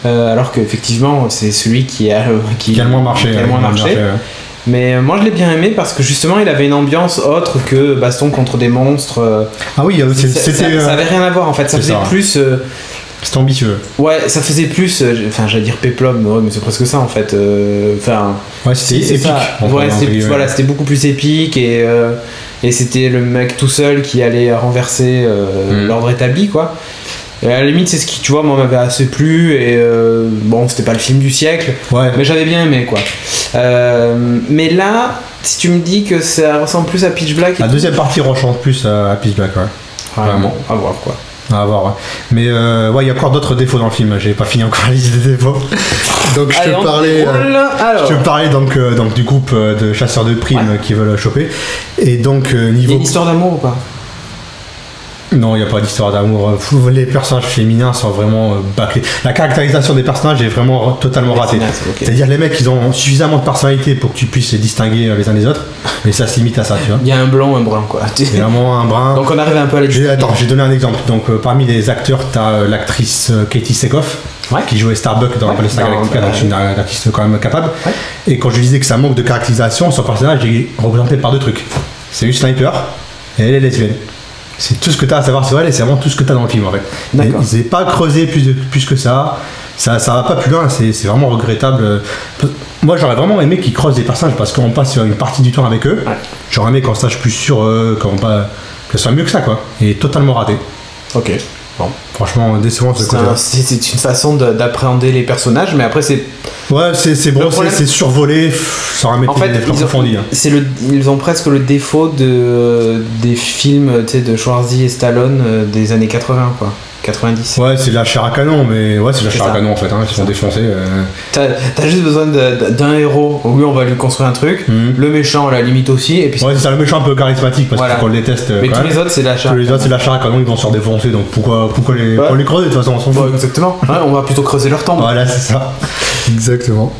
Alors qu'effectivement, c'est celui qui a le moins marché. Mais moi je l'ai bien aimé parce que justement il avait une ambiance autre que baston contre des monstres. Ah oui, ça avait rien à voir en fait, ça faisait plus. C'était ambitieux. Ouais, ça faisait plus. J'allais dire péplum, mais c'est presque ça en fait. Ouais, c'était épique. Ouais, c'était beaucoup plus épique et c'était le mec tout seul qui allait renverser l'ordre établi quoi. Et à la limite, c'est ce qui, tu vois, moi m'avait assez plu et c'était pas le film du siècle, mais j'avais bien aimé quoi. Mais là, si tu me dis que ça ressemble plus à Pitch Black. La deuxième partie ressemble plus à Pitch Black, ouais. Vraiment, à voir quoi. À voir, ouais. Mais il y a encore d'autres défauts dans le film, j'ai pas fini encore la liste des défauts. Donc je te parlais donc du groupe de chasseurs de primes qui veulent choper. Et donc niveau. Il y a une histoire d'amour ou pas? Non, il n'y a pas d'histoire d'amour. Les personnages féminins sont vraiment bâclés. La caractérisation des personnages est vraiment totalement ratée. Okay. C'est-à-dire les mecs, ils ont suffisamment de personnalité pour que tu puisses les distinguer les uns des autres, mais ça se limite à ça, tu vois. Il y a un blanc, un brun, quoi. Il y a vraiment un brun. Donc on arrive un peu à la distinguer. Attends, j'ai donné un exemple. Donc parmi les acteurs, tu as l'actrice Katie Sackhoff. qui jouait Starbuck dans Battlestar Galactica, donc c'est une artiste quand même capable. Et quand je disais que ça manque de caractérisation, son personnage est représenté par 2 trucs. C'est une sniper et elle est lesbienne. C'est tout ce que tu as à savoir sur elle et c'est vraiment tout ce que tu as dans le film en fait. Ils n'avaient pas creusé plus que ça. Ça va pas plus loin, c'est vraiment regrettable. Moi j'aurais vraiment aimé qu'ils creusent des personnages parce qu'on passe sur une partie du temps avec eux. J'aurais aimé qu'on sache plus sur eux, que ce soit mieux que ça quoi. Et totalement raté. Ok. Bon. Franchement décevant ce côté. C'est une façon d'appréhender les personnages, mais après c'est. Ouais, c'est brossé, c'est survolé, sans remettre des approfondis. Ils ont presque le défaut des films de Schwarzy et Stallone des années 80 quoi. 90. Ouais, c'est de la chair à canon, mais ouais, c'est de la chair à canon en fait, ils sont défoncés. T'as juste besoin d'un héros, oui, on va lui construire un truc, le méchant à la limite aussi. Et puis ouais, c'est ça, le méchant un peu charismatique parce qu'on le déteste. Mais tous les autres, c'est de la chair. Tous les autres, c'est de la chair à canon, ils vont se faire défoncer, donc pourquoi les creuser de toute façon, on s'en fout. Exactement, on va plutôt creuser leur tombe. Voilà, c'est ça. Exactement.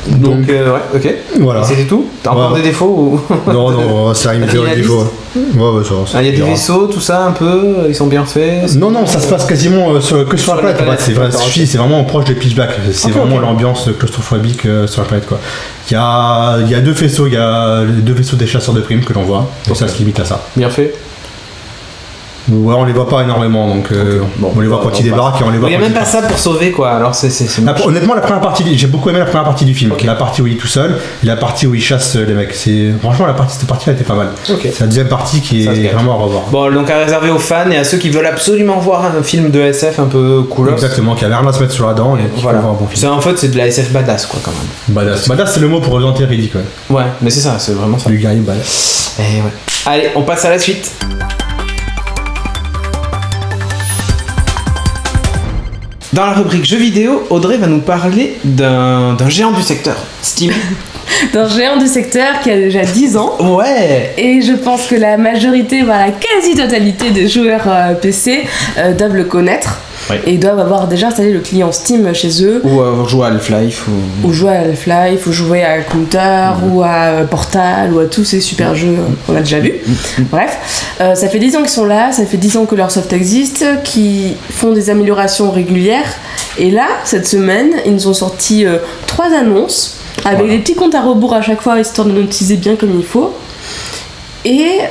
Donc ok. Voilà. C'était tout. T'as encore des défauts ou... Non, ça arrive des défauts. Ouais, ça. Il y a des vaisseaux, tout ça un peu, ils sont bien faits. Non, ça se passe quasiment que sur la planète. C'est vrai, c'est vraiment proche de Pitch Black. C'est vraiment l'ambiance claustrophobique sur la planète quoi. Il y a 2 vaisseaux, il y a 2 vaisseaux des chasseurs de primes que l'on voit. Et ça se limite à ça. Bien fait. Ouais, on les voit pas énormément, donc on les voit quand ils débarquent et on les voit. Il n'y a même pas ça pour sauver quoi, alors c'est honnêtement, la première partie, j'ai beaucoup aimé la première partie du film, la partie où il est tout seul et la partie où il chasse les mecs. Franchement, cette partie-là était pas mal. C'est la deuxième partie qui est vraiment à revoir. Bon, donc à réserver aux fans et à ceux qui veulent absolument voir un film de SF un peu cool. Exactement, qui a l'air de se mettre sur la dent et qui voilà. voir un bon film. En fait, c'est de la SF badass quoi, quand même. Badass, c'est le mot pour représenter ridicule. Ouais, mais c'est ça, c'est vraiment ça. Du guerrier badass. Et ouais. Allez, on passe à la suite. Dans la rubrique jeux vidéo, Audrey va nous parler d'un géant du secteur, Steam. D'un géant du secteur qui a déjà 10 ans. Ouais. Et je pense que la majorité, la quasi-totalité des joueurs PC doivent le connaître. Ouais. Et ils doivent avoir déjà installé le client Steam chez eux. Ou jouer à Half-Life. Ou jouer à Half-Life, ou jouer à Counter, ou à Portal, ou à tous ces super jeux qu'on a déjà vus. Bref, ça fait 10 ans qu'ils sont là, ça fait 10 ans que leur soft existe, qu'ils font des améliorations régulières. Et là, cette semaine, ils nous ont sorti 3 annonces, avec des petits comptes à rebours à chaque fois, histoire de nous utiliser bien comme il faut. Et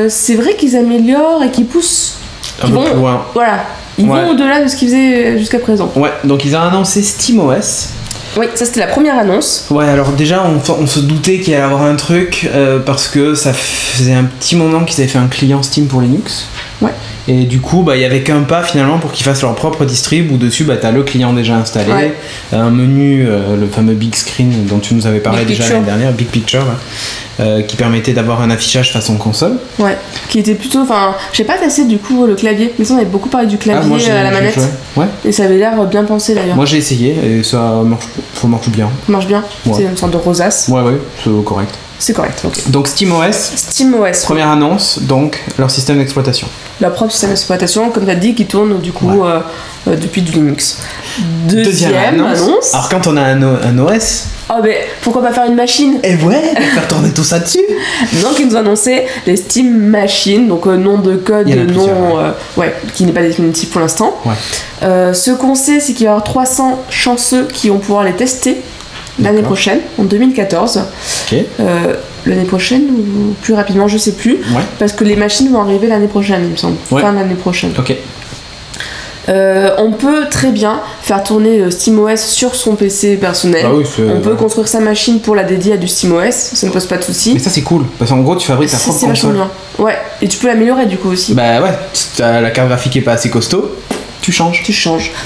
c'est vrai qu'ils améliorent et qu'ils poussent. Un peu plus loin. Voilà. Ils vont au-delà de ce qu'ils faisaient jusqu'à présent. Ouais, donc ils ont annoncé SteamOS. Oui, ça c'était la première annonce. Ouais, alors déjà on se doutait qu'il allait y avoir un truc parce que ça faisait un petit moment qu'ils avaient fait un client Steam pour Linux. Ouais. Et du coup, il y avait qu'un pas finalement pour qu'ils fassent leur propre distrib où dessus t'as le client déjà installé, un menu, le fameux big screen dont tu nous avais parlé déjà l'année dernière, Big Picture, qui permettait d'avoir un affichage façon console. Ouais, qui était plutôt. Enfin, j'ai pas testé du coup le clavier, mais on avait beaucoup parlé du clavier à la manette. Ouais. Et ça avait l'air bien pensé d'ailleurs. Moi j'ai essayé et ça marche bien. Ça marche bien, c'est une sorte de rosace. Ouais, c'est correct. C'est correct, ok. Donc SteamOS. Première annonce, donc leur système d'exploitation. Leur propre système d'exploitation, comme tu as dit, qui tourne du coup depuis du Linux. Deuxième annonce. Alors quand on a un OS... Oh mais pourquoi pas faire une machine? Et faire tourner tout ça dessus. Donc ils nous ont annoncé les Steam Machines, donc nom de code, qui n'est pas définitif pour l'instant. Ouais. Ce qu'on sait, c'est qu'il va y avoir 300 chanceux qui vont pouvoir les tester l'année prochaine, en 2014. Ok. L'année prochaine ou plus rapidement, je sais plus. Ouais. Parce que les machines vont arriver l'année prochaine, il me semble. Fin de l'année prochaine. Ok. On peut très bien faire tourner SteamOS sur son PC personnel. Ah oui, on peut construire sa machine pour la dédier à du SteamOS, ça ne pose pas de soucis. Mais ça c'est cool, parce qu'en gros tu fabriques ta propre console. Bien. Ouais, et tu peux l'améliorer du coup aussi. Bah ouais, la carte graphique est pas assez costaud, tu changes.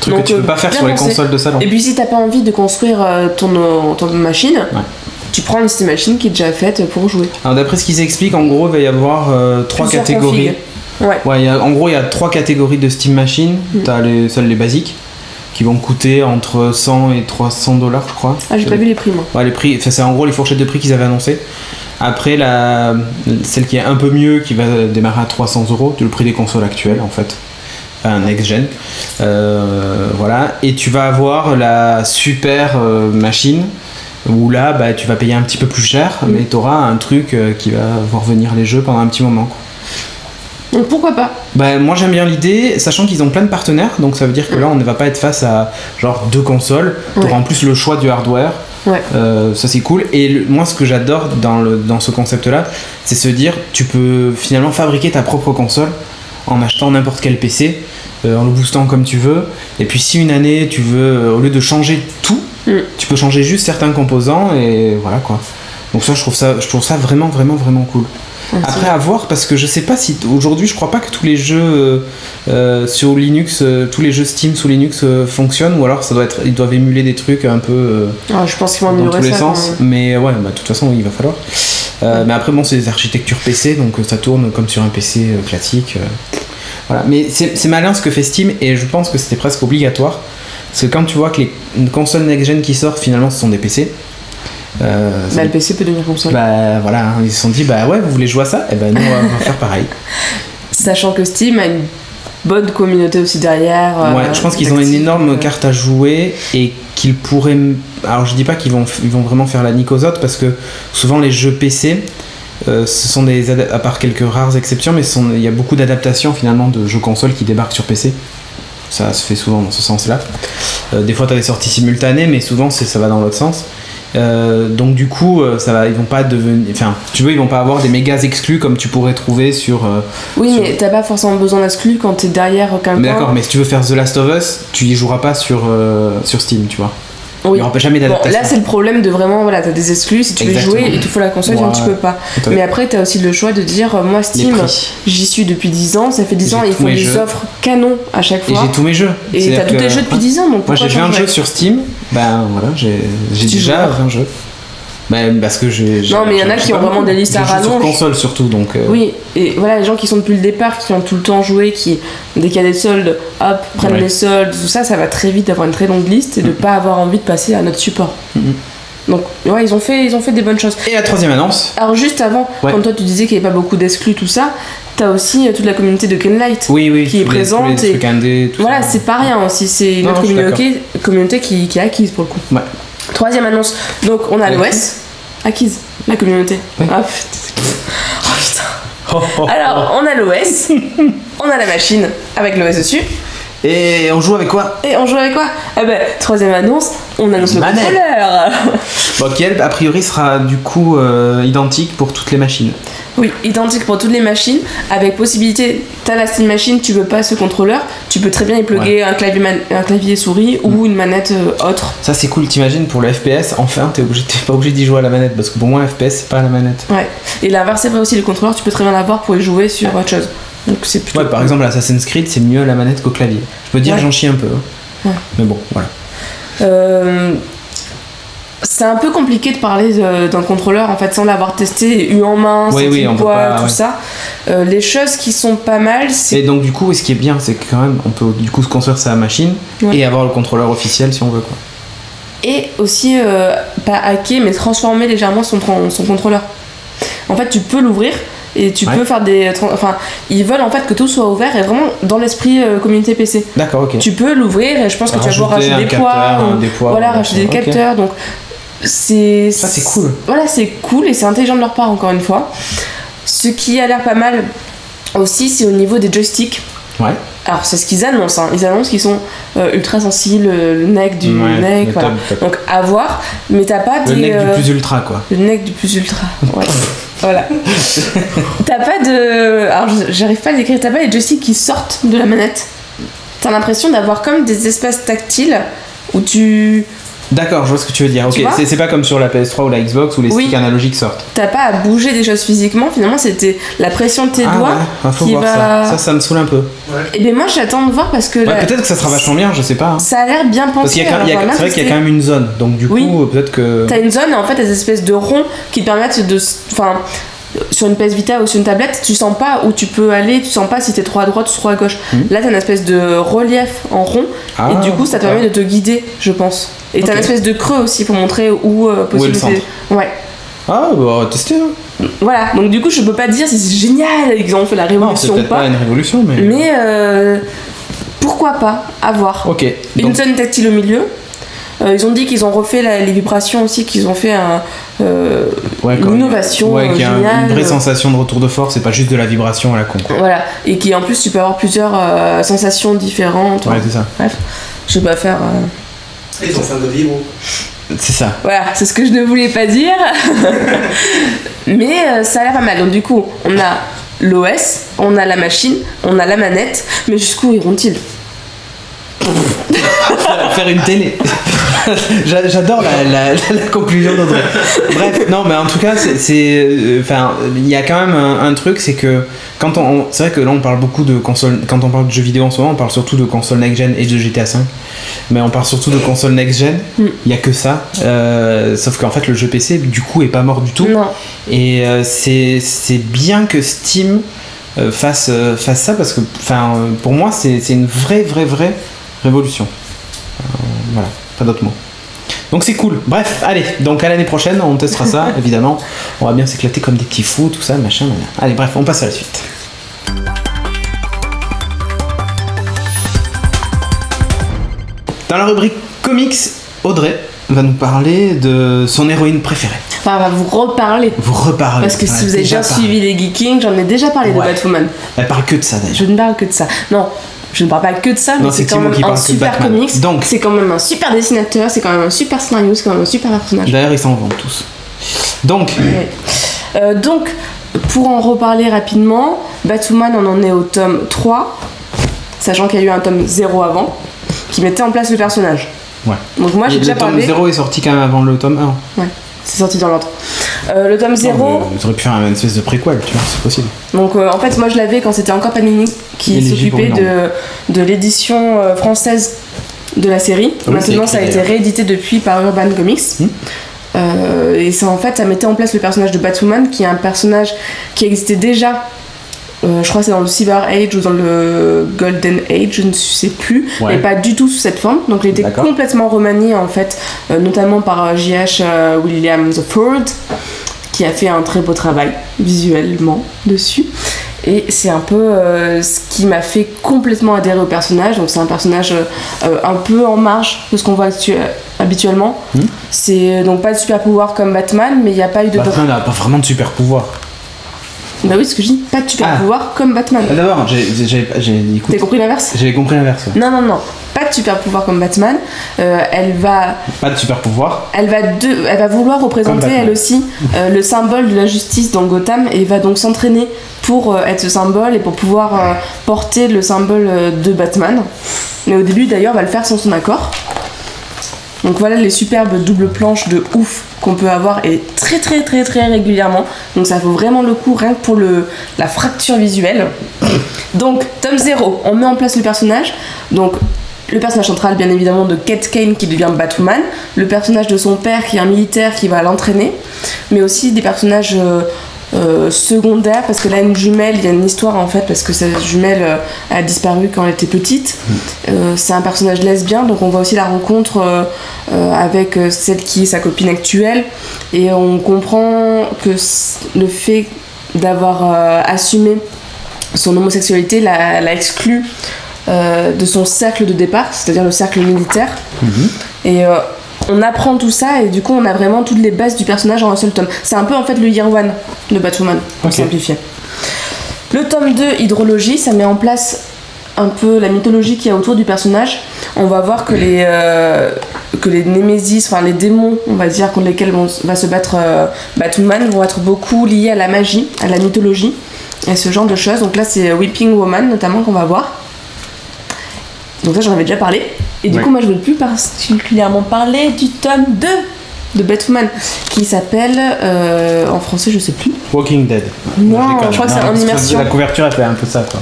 Truc que tu peux pas faire sur les consoles de salon. Et puis si t'as pas envie de construire ton machine, tu prends une Steam Machine qui est déjà faite pour jouer. Alors d'après ce qu'ils expliquent, en gros il va y avoir 3 catégories. En gros il y a 3 catégories de Steam Machine. T'as celles les basiques qui vont coûter entre 100 et 300 $, je crois. Ah, j'ai pas vu les prix moi. Ouais, les prix, c'est en gros les fourchettes de prix qu'ils avaient annoncées. Après celle qui est un peu mieux, qui va démarrer à 300 €, le prix des consoles actuelles en fait. Un next-gen. Voilà. Et tu vas avoir la super machine où là tu vas payer un petit peu plus cher, mais tu auras un truc qui va voir venir les jeux pendant un petit moment. Donc pourquoi pas? Bah, moi j'aime bien l'idée, sachant qu'ils ont plein de partenaires, donc ça veut dire que là on ne va pas être face à genre 2 consoles, t'auras en plus le choix du hardware. Ouais. Ça c'est cool. Et moi ce que j'adore dans ce concept là, c'est se dire tu peux finalement fabriquer ta propre console en achetant n'importe quel PC, en le boostant comme tu veux. Et puis si une année tu veux, au lieu de changer tout, tu peux changer juste certains composants et voilà quoi. Donc ça je trouve ça vraiment cool. Après à voir, parce que je sais pas si aujourd'hui je crois pas que tous les jeux sur Linux, tous les jeux Steam sous Linux fonctionnent, ou alors ils doivent émuler des trucs un peu je pense qu'ils vont dans améliorer tous les ça, sens. Mais ouais, de toute façon il va falloir. Mais après bon, c'est des architectures PC, donc ça tourne comme sur un PC classique. Voilà. Mais c'est malin ce que fait Steam, et je pense que c'était presque obligatoire, parce que quand tu vois que les consoles next-gen qui sortent finalement ce sont des PC. Le PC peut devenir console. Bah voilà, ils se sont dit bah ouais, vous voulez jouer à ça, et ben nous on va faire pareil. Sachant que Steam a une bonne communauté aussi derrière. Ouais, je pense qu'ils ont une énorme carte à jouer, et qu'ils pourraient. Alors je dis pas qu'ils vont vraiment faire la nique aux autres, parce que souvent les jeux PC, ce sont à part quelques rares exceptions, mais il y a beaucoup d'adaptations finalement de jeux consoles qui débarquent sur PC. Ça se fait souvent dans ce sens-là. Des fois t'as des sorties simultanées, mais souvent ça va dans l'autre sens. Donc du coup ils vont pas devenir, enfin tu veux, ils vont pas avoir des méga exclus comme tu pourrais trouver sur mais t'as pas forcément besoin d'exclus quand t'es derrière quelqu'un. Mais d'accord, mais si tu veux faire The Last of Us, tu y joueras pas sur Steam, tu vois. Il y aura jamais d'adaptation. Là c'est le problème de vraiment, t'as des exclus, si tu veux jouer il te faut la console, sinon tu peux pas. Mais après t'as aussi le choix de dire moi Steam, j'y suis depuis 10 ans, ça fait 10 ans, ils font des offres canon à chaque fois. Et j'ai tous mes jeux. Et t'as tous tes jeux depuis 10 ans, donc moi j'ai 20 jeux sur Steam, ben voilà, j'ai déjà 20 jeux. Parce que non, mais il y en a qui ont vraiment des listes à rallonge. Sur console surtout, donc. Oui, et voilà, les gens qui sont depuis le départ, qui ont tout le temps joué, qui dès qu'il y a des soldes, hop, prennent les soldes, tout ça, ça va très vite d'avoir une très longue liste et de pas avoir envie de passer à notre support. Donc ouais, ils ont fait des bonnes choses. Et la troisième annonce. Alors juste avant, quand toi tu disais qu'il n'y avait pas beaucoup d'exclus, tout ça, t'as aussi toute la communauté de Kenlight qui est présente. Les trucs indés, tout voilà, ça. c'est pas rien aussi, c'est une autre communauté qui est acquise pour le coup. Ouais. Troisième annonce, donc on a l'OS, acquise, la communauté. Ouais. Ah putain. Alors on a l'OS, on a la machine avec l'OS dessus. Et on joue avec quoi? Troisième annonce, on annonce le contrôleur. Bon, qui a priori sera du coup identique pour toutes les machines. Oui, identique pour toutes les machines, avec possibilité, t'as la Steam Machine, tu veux pas ce contrôleur, tu peux très bien y plugger un clavier souris ou une manette autre. Ça c'est cool, t'imagines pour le FPS, enfin t'es pas obligé d'y jouer à la manette, parce que pour moi un FPS c'est pas à la manette. Ouais, et l'inverse c'est vrai aussi, le contrôleur tu peux très bien l'avoir pour y jouer sur autre chose. Donc c'est plutôt par exemple Assassin's Creed c'est mieux à la manette qu'au clavier. Je peux dire j'en chie un peu. Ouais. Mais bon, voilà. C'est un peu compliqué de parler d'un contrôleur en fait sans l'avoir testé, eu en main, sans poids, tout ça. Les choses qui sont pas mal, c'est. Et donc du coup, ce qui est bien, c'est que quand même, on peut du coup se construire sa machine et avoir le contrôleur officiel si on veut quoi. Et aussi pas hacker, mais transformer légèrement son contrôleur. En fait, tu peux l'ouvrir. Et tu peux faire des. Enfin, ils veulent en fait que tout soit ouvert et vraiment dans l'esprit communauté PC. D'accord, ok. Tu peux l'ouvrir et je pense que tu vas pouvoir rajouter des poids. Voilà, rajouter des capteurs. Donc, ça, c'est cool. Voilà, c'est cool et c'est intelligent de leur part, encore une fois. Ce qui a l'air pas mal aussi, c'est au niveau des joysticks. Ouais. Alors, c'est ce qu'ils annoncent. Hein. Ils annoncent qu'ils sont ultra sensibles, le neck du neck. Voilà. Top. Donc, à voir. Mais t'as pas le neck du plus ultra, quoi. Le neck du plus ultra. Ouais. Voilà. T'as pas de. Alors, j'arrive pas à l'écrire. T'as pas les joysticks qui sortent de la manette. T'as l'impression d'avoir comme des espaces tactiles où tu. D'accord, je vois ce que tu veux dire. Ok, c'est pas comme sur la PS3 ou la Xbox où les sticks analogiques sortent. T'as pas à bouger des choses physiquement, finalement c'était la pression de tes doigts faut qui voir va. Ça me saoule un peu. Et bien moi j'attends de voir parce que. Peut-être que ça sera vachement bien, je sais pas. Hein. Ça a l'air bien pensé. Parce qu'il y a, c'est vrai qu'il y a quand même une zone, donc du coup peut-être que. T'as une zone et en fait t'as des espèces de ronds qui te permettent de. Enfin. Sur une PS Vita ou sur une tablette, tu sens pas où tu peux aller, tu sens pas si t'es trop à droite ou trop à gauche. Là, t'as une espèce de relief en rond et du coup, ça te permet de te guider, je pense. Et t'as une espèce de creux aussi pour montrer où possible. Ouais. Ah, bah, tester. Hein. Voilà, donc du coup, je peux pas te dire si c'est génial, ils ont fait la révolution ou pas. Pas une révolution, mais. Mais pourquoi pas, à voir. Ok. Une zone tactile au milieu. Ils ont dit qu'ils ont refait les vibrations aussi, qu'ils ont fait une innovation qu'il y a géniale. Une vraie sensation de retour de force, c'est pas juste de la vibration à la con. Voilà, et qui en plus tu peux avoir plusieurs sensations différentes. Ouais, c'est ça. Bref, je vais pas faire. Ils ont fait de vibro. C'est ça. Voilà, c'est ce que je ne voulais pas dire. Mais ça a l'air pas mal. Donc du coup, on a l'OS, on a la machine, on a la manette, mais jusqu'où iront-ils ? Faire une télé. J'adore la conclusion d'Audrey. Bref, non, mais en tout cas, il y a quand même un truc, c'est que c'est vrai que là on parle beaucoup de consoles, quand on parle de jeux vidéo en ce moment, on parle surtout de consoles next-gen et de GTA 5, mais on parle surtout de consoles next-gen, il n'y a que ça, sauf qu'en fait le jeu PC du coup est pas mort du tout. Non. Et c'est bien que Steam fasse ça, parce que pour moi c'est une vraie révolution. Voilà, pas d'autre mot. Donc c'est cool. Bref, allez, donc à l'année prochaine, on testera ça, évidemment. On va bien s'éclater comme des petits fous, tout ça, machin. Allez, bref, on passe à la suite. Dans la rubrique comics, Audrey va nous parler de son héroïne préférée. Enfin, on va vous reparler. Parce que si vous avez déjà suivi les Geekings, j'en ai déjà parlé de Batwoman. Elle parle que de ça d'ailleurs. Je ne parle que de ça. Non. Je ne parle pas que de ça, mais c'est quand même un super comics. C'est quand même un super dessinateur, c'est quand même un super scénario, c'est quand même un super personnage. D'ailleurs, ils s'en vendent tous. Donc, pour en reparler rapidement, Batwoman, on en est au tome 3, sachant qu'il y a eu un tome 0 avant, qui mettait en place le personnage. Ouais. Donc moi, j'ai déjà parlé. Le tome 0 est sorti quand même avant le tome 1. Ouais. C'est sorti dans l'ordre. Le tome 0. Vous auriez pu faire une espèce de préquel, tu vois, c'est possible. Donc en fait, moi je l'avais quand c'était encore Panini qui s'occupait de l'édition française de la série. Oui, maintenant, ça a été réédité depuis par Urban Comics. Et ça, en fait, ça mettait en place le personnage de Batwoman, qui est un personnage qui existait déjà. Je crois que c'est dans le Silver Age ou dans le Golden Age, je ne sais plus, mais pas du tout sous cette forme. Donc il était complètement remanié en fait, notamment par J.H. Williams Ford, qui a fait un très beau travail visuellement dessus. Et c'est un peu ce qui m'a fait complètement adhérer au personnage. Donc c'est un personnage un peu en marge de ce qu'on voit habituellement. C'est donc pas de super pouvoir comme Batman, mais il n'y a pas eu de... Batman n'a pas vraiment de super pouvoir. Bah oui, ce que je dis, pas de super pouvoir comme Batman. D'abord, t'as compris l'inverse ? J'ai compris l'inverse. Ouais. Non, pas de super pouvoir comme Batman. Elle va. Pas de super pouvoir. Elle va vouloir représenter elle aussi le symbole de la justice dans Gotham et va donc s'entraîner pour être ce symbole et pour pouvoir porter le symbole de Batman. Mais au début, d'ailleurs, elle va le faire sans son accord. Donc voilà les superbes doubles planches de ouf qu'on peut avoir et très régulièrement. Donc ça vaut vraiment le coup rien que pour la fracture visuelle. Donc tome 0, on met en place le personnage. Donc le personnage central bien évidemment de Kate Kane qui devient Batwoman. Le personnage de son père qui est un militaire qui va l'entraîner. Mais aussi des personnages... secondaire parce que là une jumelle, il y a une histoire en fait parce que cette jumelle a disparu quand elle était petite. C'est un personnage lesbien, donc on voit aussi la rencontre avec celle qui est sa copine actuelle et on comprend que le fait d'avoir assumé son homosexualité l'a exclu de son cercle de départ, c'est-à-dire le cercle militaire. Et on apprend tout ça et du coup on a vraiment toutes les bases du personnage en un seul tome. C'est un peu en fait le Year One de Batwoman, pour simplifier. Le tome 2, Hydrologie, ça met en place un peu la mythologie qu'il y a autour du personnage. On va voir que les Némésis, enfin les démons, on va dire, contre lesquels va se battre Batwoman, vont être beaucoup liés à la magie, à la mythologie et ce genre de choses. Donc là c'est Weeping Woman notamment qu'on va voir. Donc ça j'en avais déjà parlé. Et du coup moi je veux plus particulièrement parler du tome 2 de Batwoman qui s'appelle en français je sais plus. Walking Dead. Non, je crois que c'est en immersion. La couverture elle fait un peu ça quoi.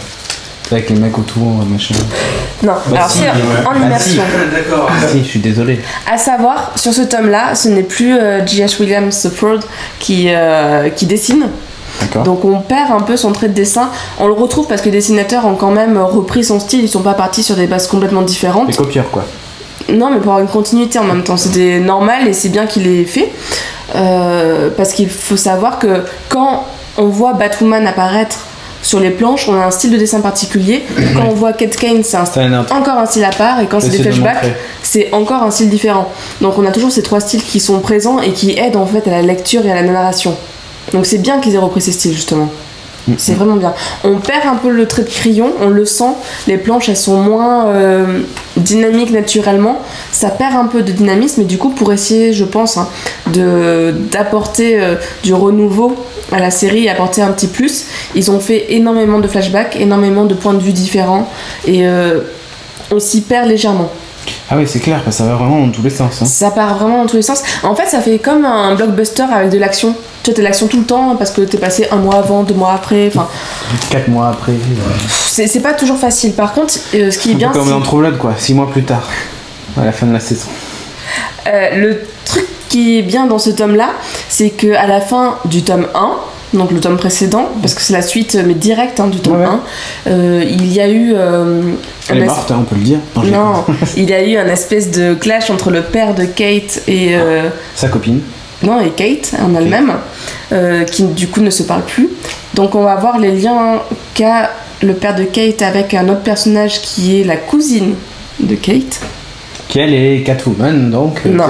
Avec les mecs autour, machin. Non, alors c'est en immersion. D'accord. Si, je suis désolé. À savoir, sur ce tome-là, ce n'est plus J.H. Williams Ford qui dessine. Donc on perd un peu son trait de dessin. On le retrouve parce que les dessinateurs ont quand même repris son style. Ils sont pas partis sur des bases complètement différentes. Des copieurs quoi. Non, mais pour avoir une continuité en même temps. C'était normal et c'est bien qu'il ait fait. Parce qu'il faut savoir que quand on voit Batwoman apparaître sur les planches, on a un style de dessin particulier. Quand on voit Kate Kane, c'est encore un style à part, et quand c'est des flashbacks, c'est encore un style différent. Donc on a toujours ces 3 styles qui sont présents et qui aident en fait à la lecture et à la narration. Donc c'est bien qu'ils aient repris ces styles justement. C'est vraiment bien. On perd un peu le trait de crayon, on le sent. Les planches, elles sont moins dynamiques naturellement. Ça perd un peu de dynamisme, et du coup, pour essayer, je pense, d'apporter du renouveau à la série, apporter un petit plus, ils ont fait énormément de flashbacks, énormément de points de vue différents, et on s'y perd légèrement. Ah oui, c'est clair, ça va vraiment dans tous les sens. Hein. Ça part vraiment dans tous les sens. En fait, ça fait comme un blockbuster avec de l'action. Tu as de l'action tout le temps parce que t'es passé 1 mois avant, 2 mois après, 4 mois après. C'est pas toujours facile. Par contre, ce qui est bien, comme dans True Blood, quoi, 6 mois plus tard, à la fin de la saison. Le truc qui est bien dans ce tome-là, c'est qu'à la fin du tome 1, donc le tome précédent, parce que c'est la suite mais directe du tome 1, il y a eu... Elle est morte, on peut le dire. Non, il y a eu un espèce de clash entre le père de Kate et... sa copine. Non, et Kate en elle-même, qui du coup ne se parlent plus. Donc on va voir les liens qu'a le père de Kate avec un autre personnage qui est la cousine de Kate. Qu'elle est Catwoman, donc... Non.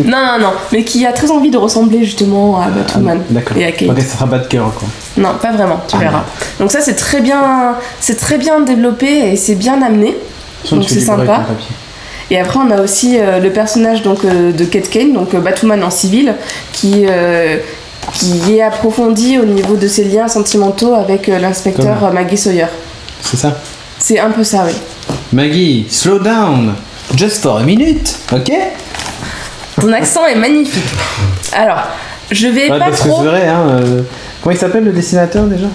non, mais qui a très envie de ressembler justement à Batwoman et à Kate. Ok, ça sera Batgirl, quoi. Non, pas vraiment, tu verras. Donc ça, c'est très bien développé et c'est bien amené. Donc c'est sympa. Et après, on a aussi le personnage donc, de Kate Kane, donc Batwoman en civil, qui est approfondi au niveau de ses liens sentimentaux avec l'inspecteur Maggie Sawyer. C'est ça? C'est un peu ça, oui. Maggie, slow down, just for a minute, ok? Ton accent est magnifique. Alors, je vais pas parce trop... que c'est vrai, comment il s'appelle le dessinateur déjà?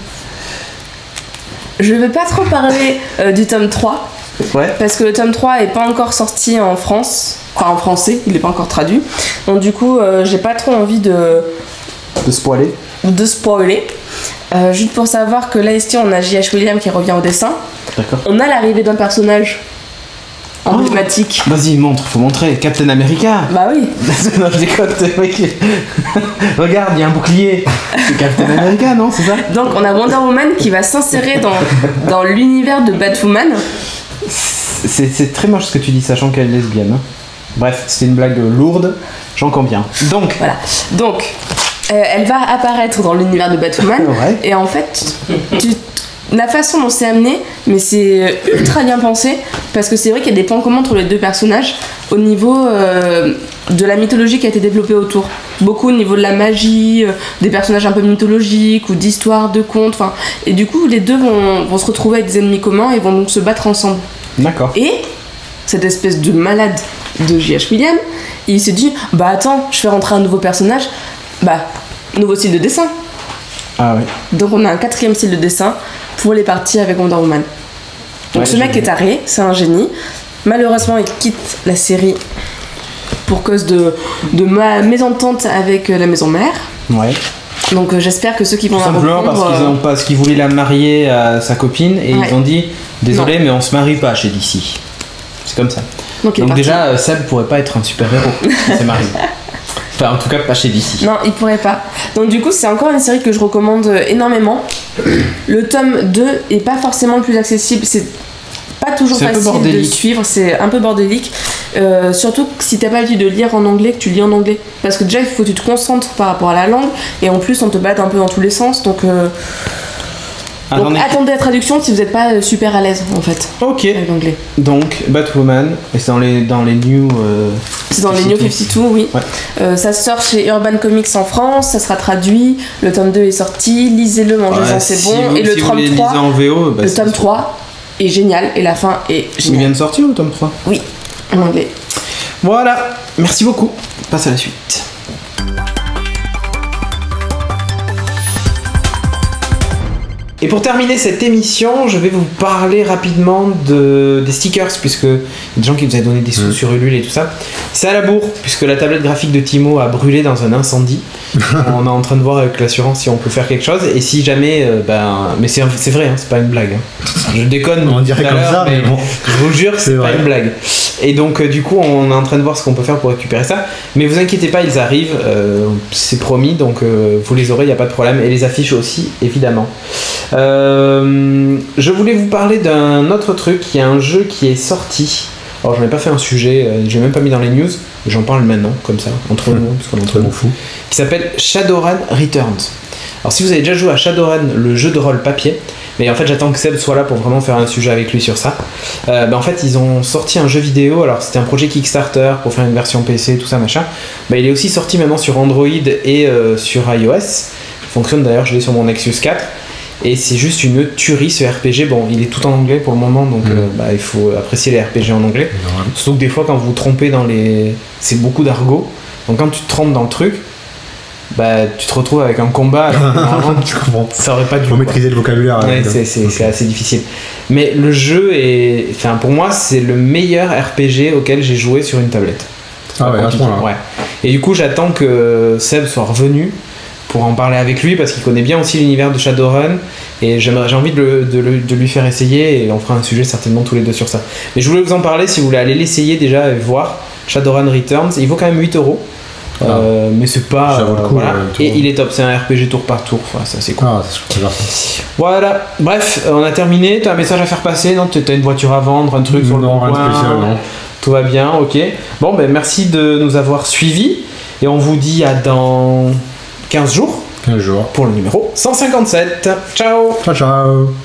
Je vais pas trop parler du tome 3. Ouais. Parce que le tome 3 est pas encore sorti en France, enfin en français, il est pas encore traduit. Donc du coup, j'ai pas trop envie de spoiler. Juste pour savoir que là ici, on a J.H. Williams qui revient au dessin. D'accord. On a l'arrivée d'un personnage emblématique. Vas-y, faut montrer. Captain America. Bah oui. Non, je déconne, mec. Regarde, il y a un bouclier. C'est Captain America, non? C'est ça? Donc on a Wonder Woman qui va s'insérer dans l'univers de Batwoman. C'est très moche ce que tu dis, sachant qu'elle est lesbienne. Hein. Bref, c'est une blague lourde, j'en conviens. Donc, voilà. Donc, elle va apparaître dans l'univers de Batwoman. Ouais. Et en fait, la façon dont c'est amené, mais c'est ultra bien pensé, parce que c'est vrai qu'il y a des points communs entre les deux personnages au niveau de la mythologie qui a été développée autour. Beaucoup au niveau de la magie, des personnages un peu mythologiques ou d'histoires, de contes. Et du coup, les deux vont se retrouver avec des ennemis communs et vont donc se battre ensemble. D'accord. Et cette espèce de malade de J.H. Williams, il s'est dit, bah attends, je fais rentrer un nouveau personnage, nouveau style de dessin. Ah ouais. Donc on a un 4e style de dessin pour les parties avec Wonder Woman. Donc ce mec est taré, c'est un génie. Malheureusement, il quitte la série pour cause de ma mésentente avec la maison mère. Ouais. Donc j'espère que ceux qui vont la reprendre... parce qu'ils voulaient la marier à sa copine et ils ont dit désolé mais on se marie pas chez DC. C'est comme ça. Donc déjà Seb pourrait pas être un super héros si c'est marié. Enfin en tout cas pas chez DC. Non il pourrait pas. Donc du coup c'est encore une série que je recommande énormément. Le tome 2 est pas forcément le plus accessible, c'est pas toujours facile de suivre, c'est un peu bordélique. Surtout si t'as pas l'habitude de lire en anglais, que tu lis en anglais. Parce que déjà il faut que tu te concentres par rapport à la langue et en plus on te bat un peu dans tous les sens donc attendez la traduction si vous n'êtes pas super à l'aise en fait. Ok. Avec l'anglais. Donc Batwoman et c'est dans les new. C'est dans les New 52, oui. Ouais. Ça sort chez Urban Comics en France, ça sera traduit. Le tome 2 est sorti, lisez-le, mangez-en, c'est bon. Et le tome 3, en VO, le tome 3 est génial et la fin est géniale. Il vient de sortir le tome 3? Oui, en anglais. Voilà, merci beaucoup. Passe à la suite. Et pour terminer cette émission, je vais vous parler rapidement des stickers, puisque il y a des gens qui nous avaient donné des sous sur Ulule et tout ça. C'est à la bourre, puisque la tablette graphique de Timo a brûlé dans un incendie. On est en train de voir avec l'assurance si on peut faire quelque chose, et si jamais, mais c'est vrai, hein, c'est pas une blague. Hein. Je déconne. On dirait comme ça, mais bon. Je vous jure, c'est pas une blague. Et donc, du coup, on est en train de voir ce qu'on peut faire pour récupérer ça. Mais vous inquiétez pas, ils arrivent, c'est promis, donc vous les aurez, il n'y a pas de problème. Et les affiches aussi, évidemment. Je voulais vous parler d'un autre truc. Il y a un jeu qui est sorti. Alors, j'en ai pas fait un sujet, j'ai même pas mis dans les news, mais j'en parle maintenant, comme ça, entre nous, parce qu'on est entre nous fous. Qui s'appelle Shadowrun Returns. Alors, si vous avez déjà joué à Shadowrun, le jeu de rôle papier, mais en fait, j'attends que Seb soit là pour vraiment faire un sujet avec lui sur ça. En fait, ils ont sorti un jeu vidéo. Alors, c'était un projet Kickstarter pour faire une version PC, tout ça, machin. Il est aussi sorti maintenant sur Android et sur iOS. Il fonctionne d'ailleurs, je l'ai sur mon Nexus 4. Et c'est juste une tuerie ce RPG. Bon, il est tout en anglais pour le moment, donc il faut apprécier les RPG en anglais. Surtout que des fois, quand vous vous trompez dans les. C'est beaucoup d'argot. Donc quand tu te trompes dans le truc, tu te retrouves avec un combat. Alors tu comprends. Ça aurait pas dû. Faut maîtriser le vocabulaire. Ouais, c'est assez difficile. Mais le jeu est. Enfin, pour moi, c'est le meilleur RPG auquel j'ai joué sur une tablette. Ah ouais, à ce point-là. Ouais. Et du coup, j'attends que Seb soit revenu pour en parler avec lui parce qu'il connaît bien aussi l'univers de Shadowrun et j'ai envie de lui faire essayer et on fera un sujet certainement tous les deux sur ça. Mais je voulais vous en parler si vous voulez aller l'essayer déjà et voir Shadowrun Returns. Il vaut quand même 8€, mais c'est pas... Ça vaut le coup, voilà. Et il est top, c'est un RPG tour par tour, enfin, ça c'est cool. Ah, c'est super. Voilà, bref, on a terminé. T'as un message à faire passer? Non, t'as une voiture à vendre, un truc sur le bon coin? Spécial, non. Tout va bien, ok. Bon, merci de nous avoir suivis et on vous dit à dans 15 jours. 15 jours. Pour le numéro 157. Ciao. Ciao, ciao.